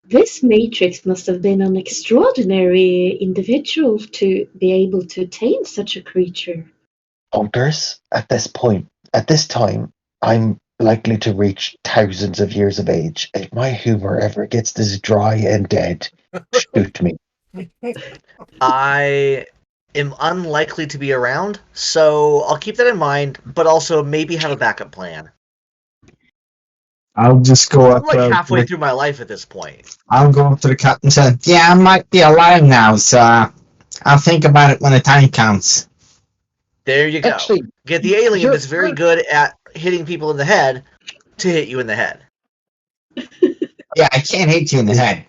This Matrix must have been an extraordinary individual to be able to tame such a creature. Bunkers, at this time, I'm likely to reach thousands of years of age. If my humor ever gets this dry and dead, shoot me. I am unlikely to be around, so I'll keep that in mind, but also maybe have a backup plan. I'll just go I'm up. like halfway through my life at this point. I'll go up to the captain and say, Yeah, I might be alive now, so I'll think about it when the time comes. There you go. Actually, Get the alien you're- that's very good at hitting people in the head to hit you in the head. Yeah, I can't hit you in the head.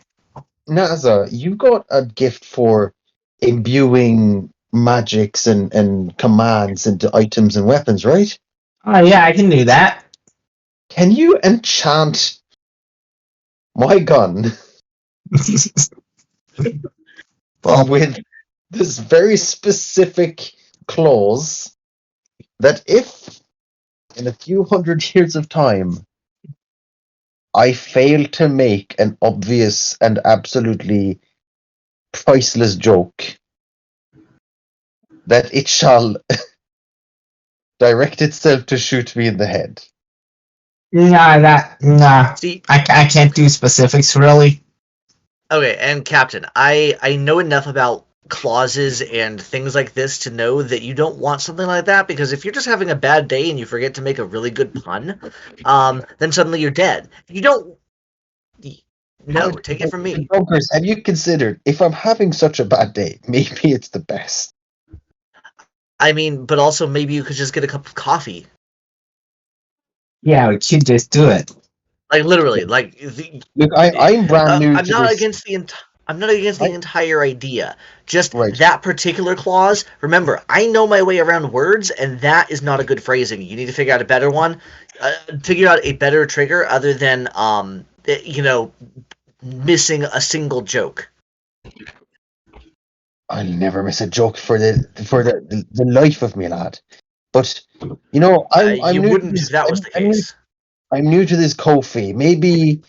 NASA, you got a gift for imbuing magics and commands into items and weapons, right? Oh, yeah, I can do that. Can you enchant my gun with this very specific clause that if in a few hundred years of time I fail to make an obvious and absolutely priceless joke, that it shall direct itself to shoot me in the head. Nah. See, I can't do specifics really. okay, and Captain, I know enough about clauses and things like this to know that you don't want something like that, because if you're just having a bad day and you forget to make a really good pun, then suddenly you're dead. You don't. No, take it from me. Bunkers, have you considered if I'm having such a bad day, maybe it's the best. I mean, but also maybe you could just get a cup of coffee. Yeah, we could just do it. Like literally, like Look, I'm brand new I'm to not this. against I'm not against the entire idea. Just Right. that particular clause. Remember, I know my way around words, and that is not a good phrasing. You need to figure out a better one. Figure out a better trigger other than missing a single joke. I'll never miss a joke for the life of me, lad. But you know, I'm You new wouldn't to if this. that was the case. I'm new to this Kofi. Maybe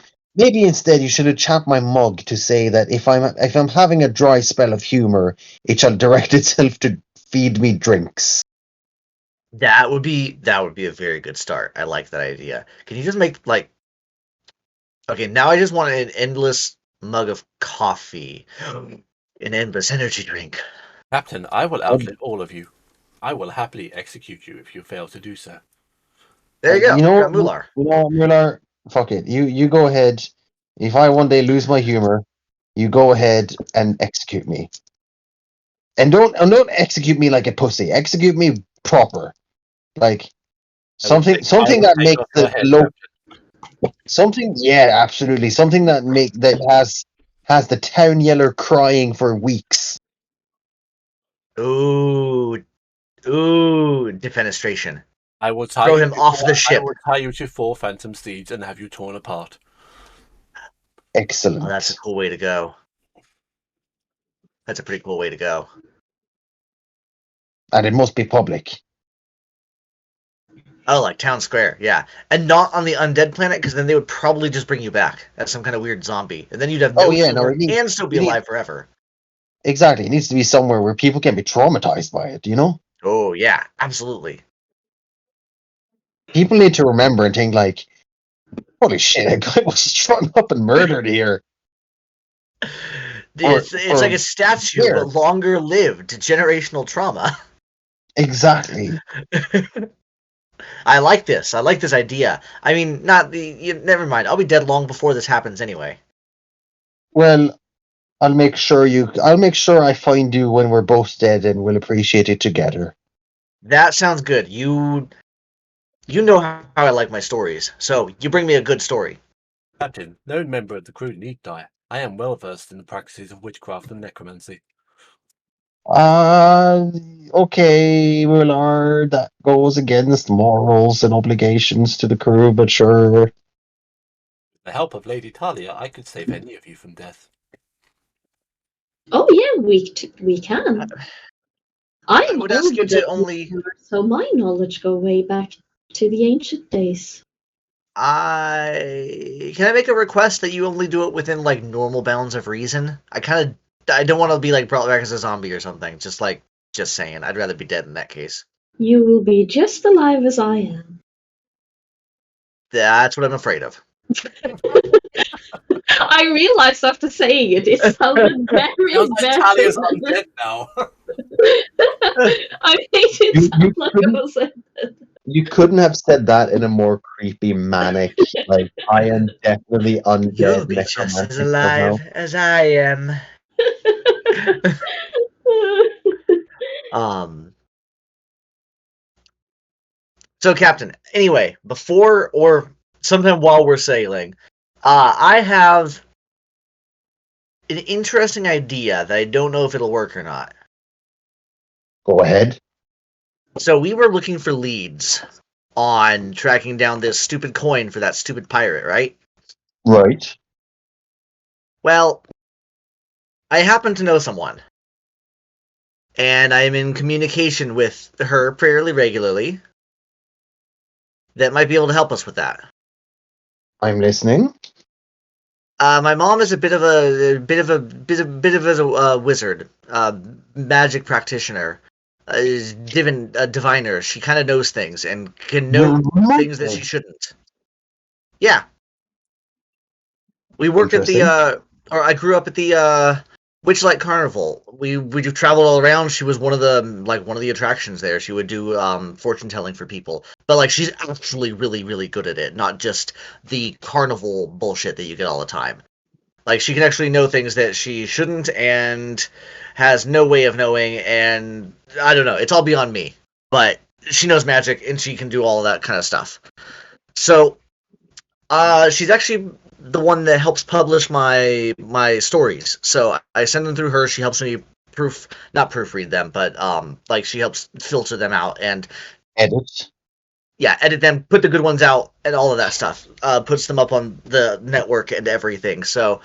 instead you should have chapped my mug to say that if I'm having a dry spell of humor, it shall direct itself to feed me drinks. That would be a very good start. I like that idea. Can you just make like okay, now I just want an endless mug of coffee. An endless energy drink. Captain, I will outlive all of you. I will happily execute you if you fail to do so. There you go. You know, Got Mular. Muller. Fuck it. You go ahead. If I one day lose my humor, you go ahead and execute me. And don't execute me like a pussy. Execute me proper. Like something I will that take makes off your the head, low Captain. something, yeah, absolutely. Something that has the town yeller crying for weeks. Ooh, defenestration. I will tie Throw you him to off four, the I ship. will tie you to 4 phantom steeds and have you torn apart. Excellent. Oh, that's a cool way to go. That's a pretty cool way to go. And it must be public. Oh, like town square, yeah, and not on the undead planet, because then they would probably just bring you back as some kind of weird zombie, and then you'd have no humor and still be alive forever. Exactly. It needs to be somewhere where people can be traumatized by it, you know? Oh yeah, absolutely. People need to remember and think like, holy shit, a guy was strung up and murdered here. It's like a statue, here. but longer lived, generational trauma. Exactly. I like this. I like this idea. I mean, never mind. I'll be dead long before this happens anyway. Well, I'll make sure I find you when we're both dead and we'll appreciate it together. That sounds good. You know how I like my stories, so you bring me a good story. Captain, no member of the crew need die. I am well versed in the practices of witchcraft and necromancy. Okay, Willard, that goes against morals and obligations to the crew, but sure. With the help of Lady Talia, I could save any of you from death. Oh yeah, we can. I I'm would ask you older to than only. you, so my knowledge go way back to the ancient days. Can I make a request that you only do it within like normal bounds of reason? I don't want to be like brought back as a zombie or something. Just saying. I'd rather be dead in that case. You will be just alive as I am. That's what I'm afraid of. I realized after saying it sounded very, Feels like very Talia's undead now. I made it sound like I was You couldn't have said that in a more creepy, manic, like, I am definitely undead. You'll be just as alive as I am. So, Captain, anyway, before or sometime while we're sailing, I have an interesting idea that I don't know if it'll work or not. Go ahead. So we were looking for leads on tracking down this stupid coin for that stupid pirate, right? Right. Well, I happen to know someone. And I'm in communication with her fairly regularly that might be able to help us with that. I'm listening. My mom is a bit of a wizard, magic practitioner. diviner. She kind of knows things and can know things that she shouldn't. Yeah. We worked at the or I grew up at the Witchlight Carnival. We traveled all around. She was one of the attractions there. She would do fortune telling for people. But like she's actually really, really good at it, not just the carnival bullshit that you get all the time. Like she can actually know things that she shouldn't and has no way of knowing, and I don't know, it's all beyond me. But she knows magic and she can do all of that kind of stuff. So she's actually the one that helps publish my stories. So I send them through her. She helps me not proofread them, but like she helps filter them out and edit. Yeah, edit them, put the good ones out, and all of that stuff. Puts them up on the network and everything. So,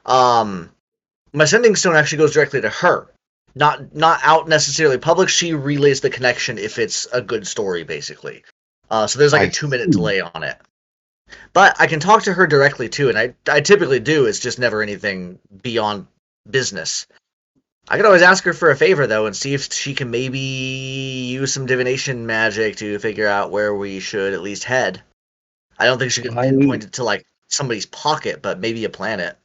my sending stone actually goes directly to her, not out necessarily public. She relays the connection if it's a good story, basically. So there's like a 2-minute delay on it. But I can talk to her directly too, and I typically do. It's just never anything beyond business. I could always ask her for a favor, though, and see if she can maybe use some divination magic to figure out where we should at least head. I don't think she could pinpoint it to, like, somebody's pocket, but maybe a planet.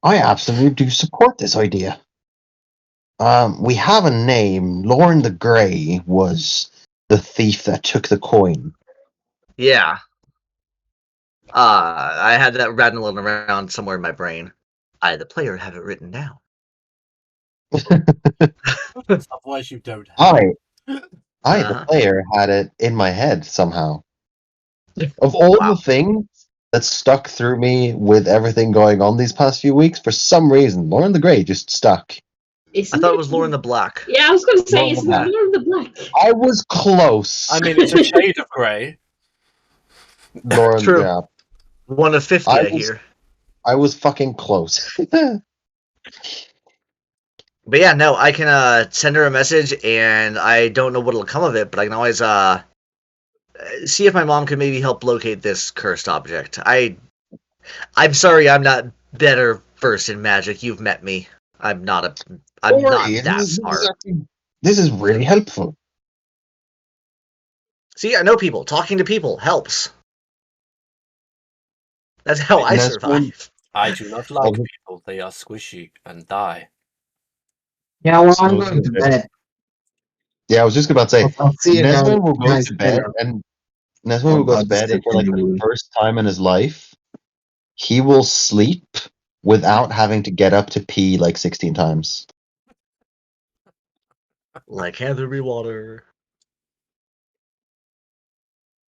I absolutely do support this idea. We have a name. Lauren the Grey was the thief that took the coin. Yeah. I had that rattling around somewhere in my brain. I, the player, have it written down. Otherwise, you don't have the player, had it in my head somehow. Of all the things that stuck through me with everything going on these past few weeks, for some reason, Lauren the Grey just stuck. I thought it was Lauren the Black. Yeah, I was going to say, it's Lauren the Black. I was close. I mean, it's a shade of grey. Lauren, True. yeah. 1 of 50, I hear. I was fucking close. But yeah, no, I can send her a message, and I don't know what'll come of it, but I can always see if my mom can maybe help locate this cursed object. I'm sorry, I'm not better versed in magic. You've met me. I'm not that smart. This is really helpful. See, I know people. Talking to people helps. That's how I survive. I do not like people. They are squishy and die. Yeah, well, I'm going to bed. Yeah, I was just about to say, I'll see you Nesmond will go guys to bed, later. and Nesmond will go to bed, and for like the first time in his life, he will sleep without having to get up to pee like 16 times. Like Canterbury water.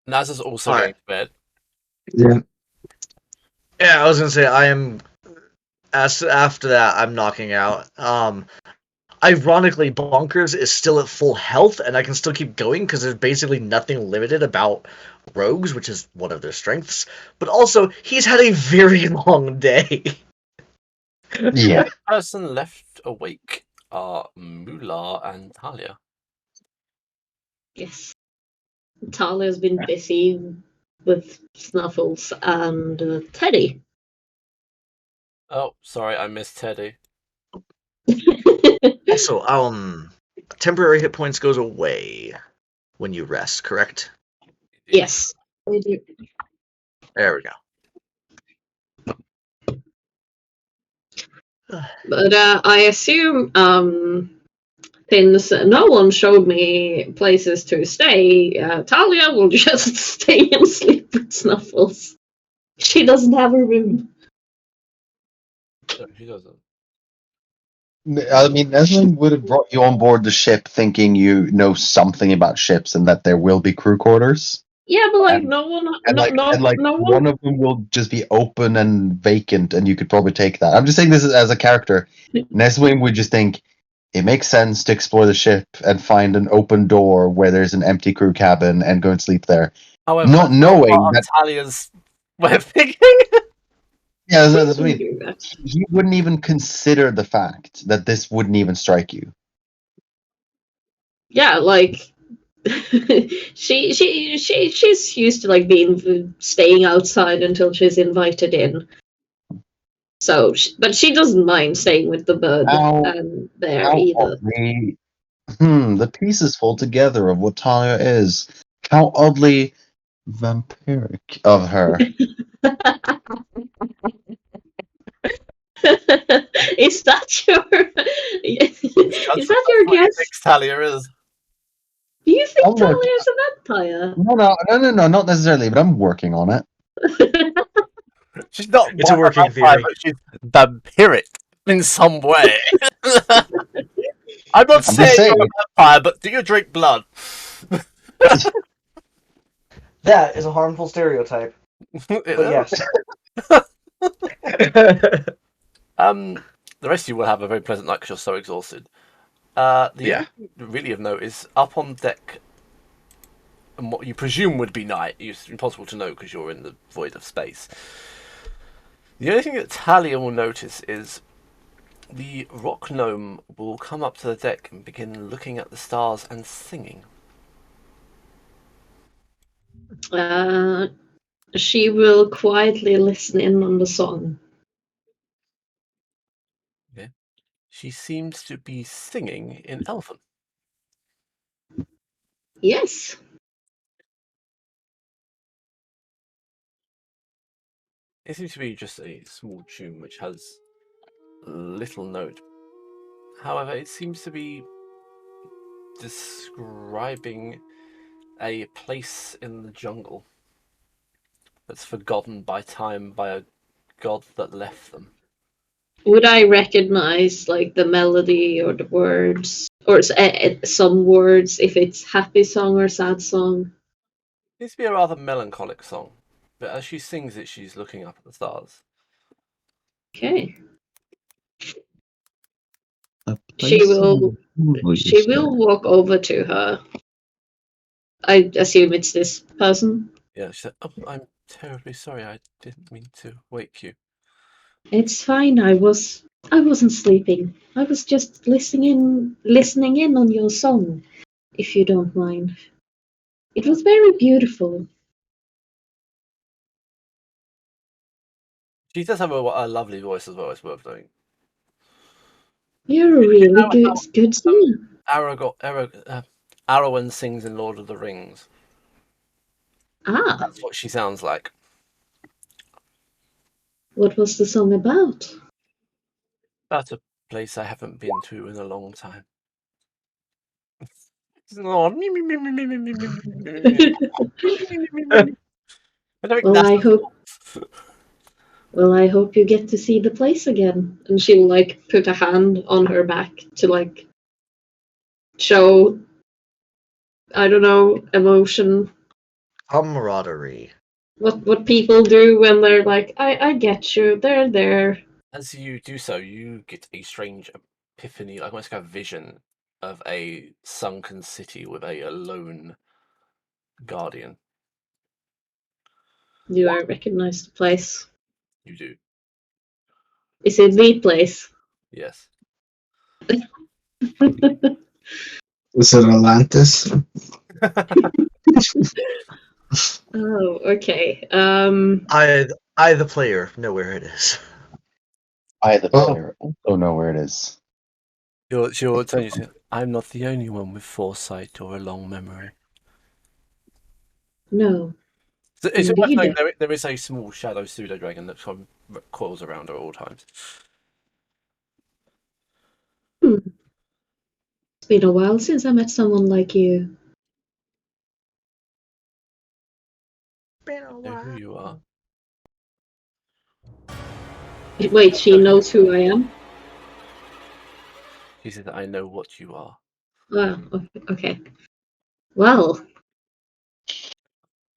Naz is also All going right. to bed. Yeah. Yeah, I was gonna say I am. After that, I'm knocking out. Ironically, Bonkers is still at full health, and I can still keep going because there's basically nothing limited about rogues, which is one of their strengths. But also, he's had a very long day. Yeah. The person left awake are Moolah and Talia. Yes. Talia's been busy with Snuffles and Teddy. Oh, sorry, I missed Teddy. Also, temporary hit points goes away when you rest, correct? Yes. We do. There we go. But I assume since no one showed me places to stay, Talia will just stay and sleep with Snuffles. She doesn't have a room. No, she doesn't. I mean, Nesmond would have brought you on board the ship thinking you know something about ships and that there will be crew quarters. Yeah, but like And- no one, no one. one of them will just be open and vacant, and you could probably take that. I'm just saying this as a character. Neswing would just think it makes sense to explore the ship and find an open door where there's an empty crew cabin and go and sleep there. However, Not knowing that Talia's way of thinking. Yeah, that's what I mean. He wouldn't even consider the fact that this wouldn't even strike you. Yeah, like she's used to like being staying outside until she's invited in. So, but she doesn't mind staying with the bird there either. The pieces fall together of what Talia is. How oddly vampiric of her. Is that your is that your What you guess? think Talia is? Do you think I'm working. Talia is a vampire? No, not necessarily, but I'm working on it. She's not It's a quite working vampire, theory. but she's vampiric in some way. I'm not I'm saying just you're saying. a vampire, but do you drink blood? That is a harmful stereotype. But yes. The rest of you will have a very pleasant night because you're so exhausted. The Yeah. only thing really of note is up on deck, and what you presume would be night. It's impossible to know because you're in the void of space. The only thing that Talia will notice is the rock gnome will come up to the deck and begin looking at the stars and singing. She will quietly listen in on the song. She seems to be singing in Elven. Yes. It seems to be just a small tune which has little note. However, it seems to be describing a place in the jungle that's forgotten by time by a god that left them. Would I recognize like the melody or the words or some words if it's happy song or sad song? It seems to be a rather melancholic song, but as she sings it, she's looking up at the stars. Okay. A She place will in the she will walk over to her. I assume it's this person. Yeah, she said, "Oh, I'm terribly sorry. I didn't mean to wake you." It's fine. I wasn't sleeping. I was just listening in on your song, if you don't mind. It was very beautiful. She does have a lovely voice as well. It's worth noting. You're a really good singer. Arwen sings in Lord of the Rings. Ah, That's what she sounds like. what was the song about? That's a place I haven't been to in a long time. I don't think Well, that's I hope well, I hope you get to see the place again. And she'll like put a hand on her back to like show I don't know, emotion. Camaraderie. What people do when they're like, I get you, they're there. As you do so, you get a strange epiphany, almost like a vision of a sunken city with a lone guardian. Do I recognize the place? You do, Is it the place? yes. Is it Atlantis? Oh, okay. I, the player, know where it is. I, the player, also know where it is. She'll tell you, I'm not the only one with foresight or a long memory. No. So it's worth Indeed. knowing there is a small shadow pseudo dragon that coils around her at all times. It's been a while since I met someone like you. Been a I know while. who you are. Wait, she knows who I am? She said, I know what you are. Wow, okay. Well,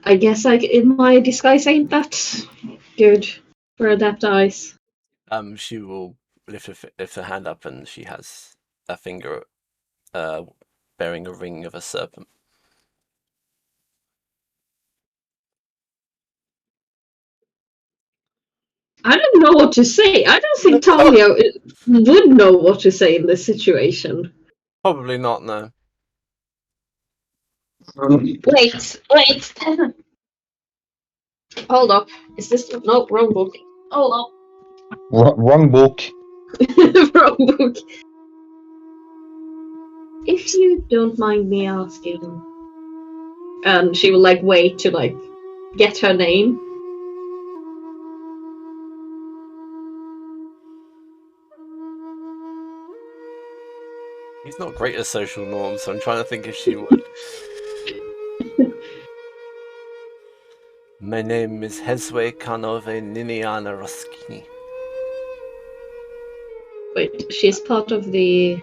I guess my disguise ain't that good for adept eyes. She will lift her hand up, and she has a finger bearing a ring of a serpent. I don't know what to say. I don't think Talia would know what to say in this situation. Probably not, no. Wait. Hold up. Is this no wrong book? Hold Wrong book. up. Wrong book. If you don't mind me asking, and she will like wait to like get her name. He's not great at social norms, so I'm trying to think if she would. My name is Hezwe Kanove Niniana Roskini. Wait, she's part of the.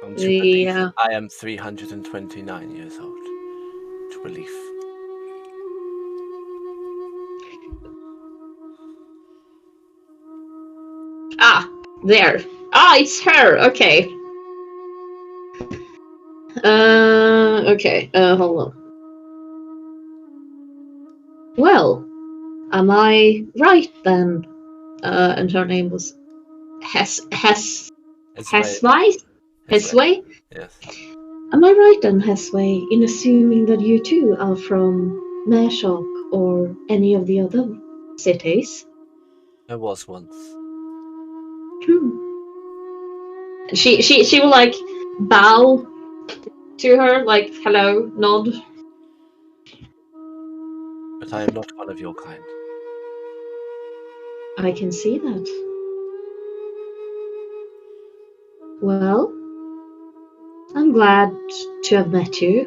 To belief, I am 329 years old. To belief. Ah, there. Ah, it's her. Okay. Okay. Hold on. Well, am I right then? And her name was Hesway? Hesway? Yes. Am I right then, Hesway, in assuming that you too are from Mershok or any of the other cities? I was once. She will like bow to her, like hello, nod. But I am not one of your kind. I can see that. Well, I'm glad to have met you.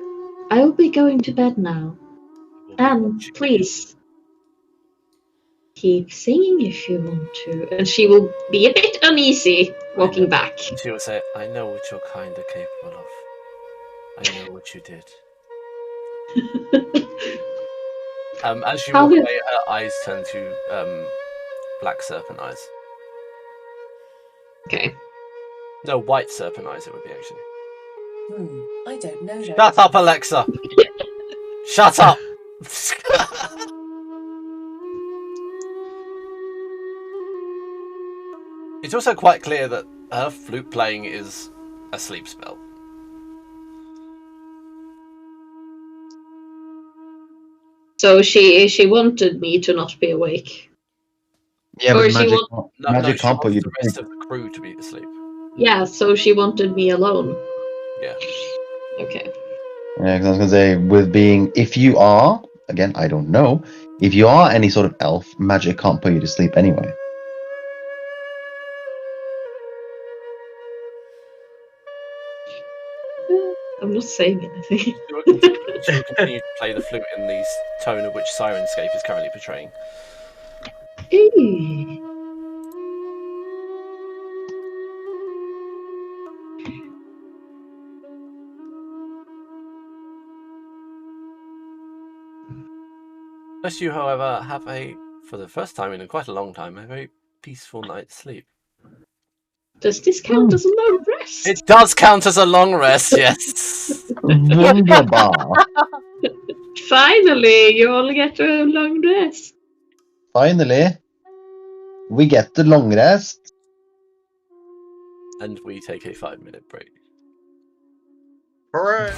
I will be going to bed now. And please, keep singing if you want to. And she will be a bit uneasy walking back. She will say, I know what your kind are capable of. I know what you did. As you walk away, her eyes turn to black serpent eyes. Okay. No, white serpent eyes it would be, actually. I don't know. Shut up, Alexa! Shut up! It's also quite clear that her flute playing is a sleep spell. So she wanted me to not be awake. Yeah, or but she magic she compo wants you the rest of the crew to be asleep. Yeah, so she wanted me alone. Yeah. Okay. Yeah, because I was gonna say, with being, if you are, again, I don't know, if you are any sort of elf, magic can't put you to sleep anyway. I'm not saying anything. She will continue to play the flute in the tone of which Sirenscape is currently portraying. Unless you, however, have for the first time in quite a long time, a very peaceful night's sleep. Does this count as a long rest? It does count as a long rest, yes. Wunderbar. Finally, you all get a long rest. Finally, we get the long rest. And we take a 5-minute break. Hooray!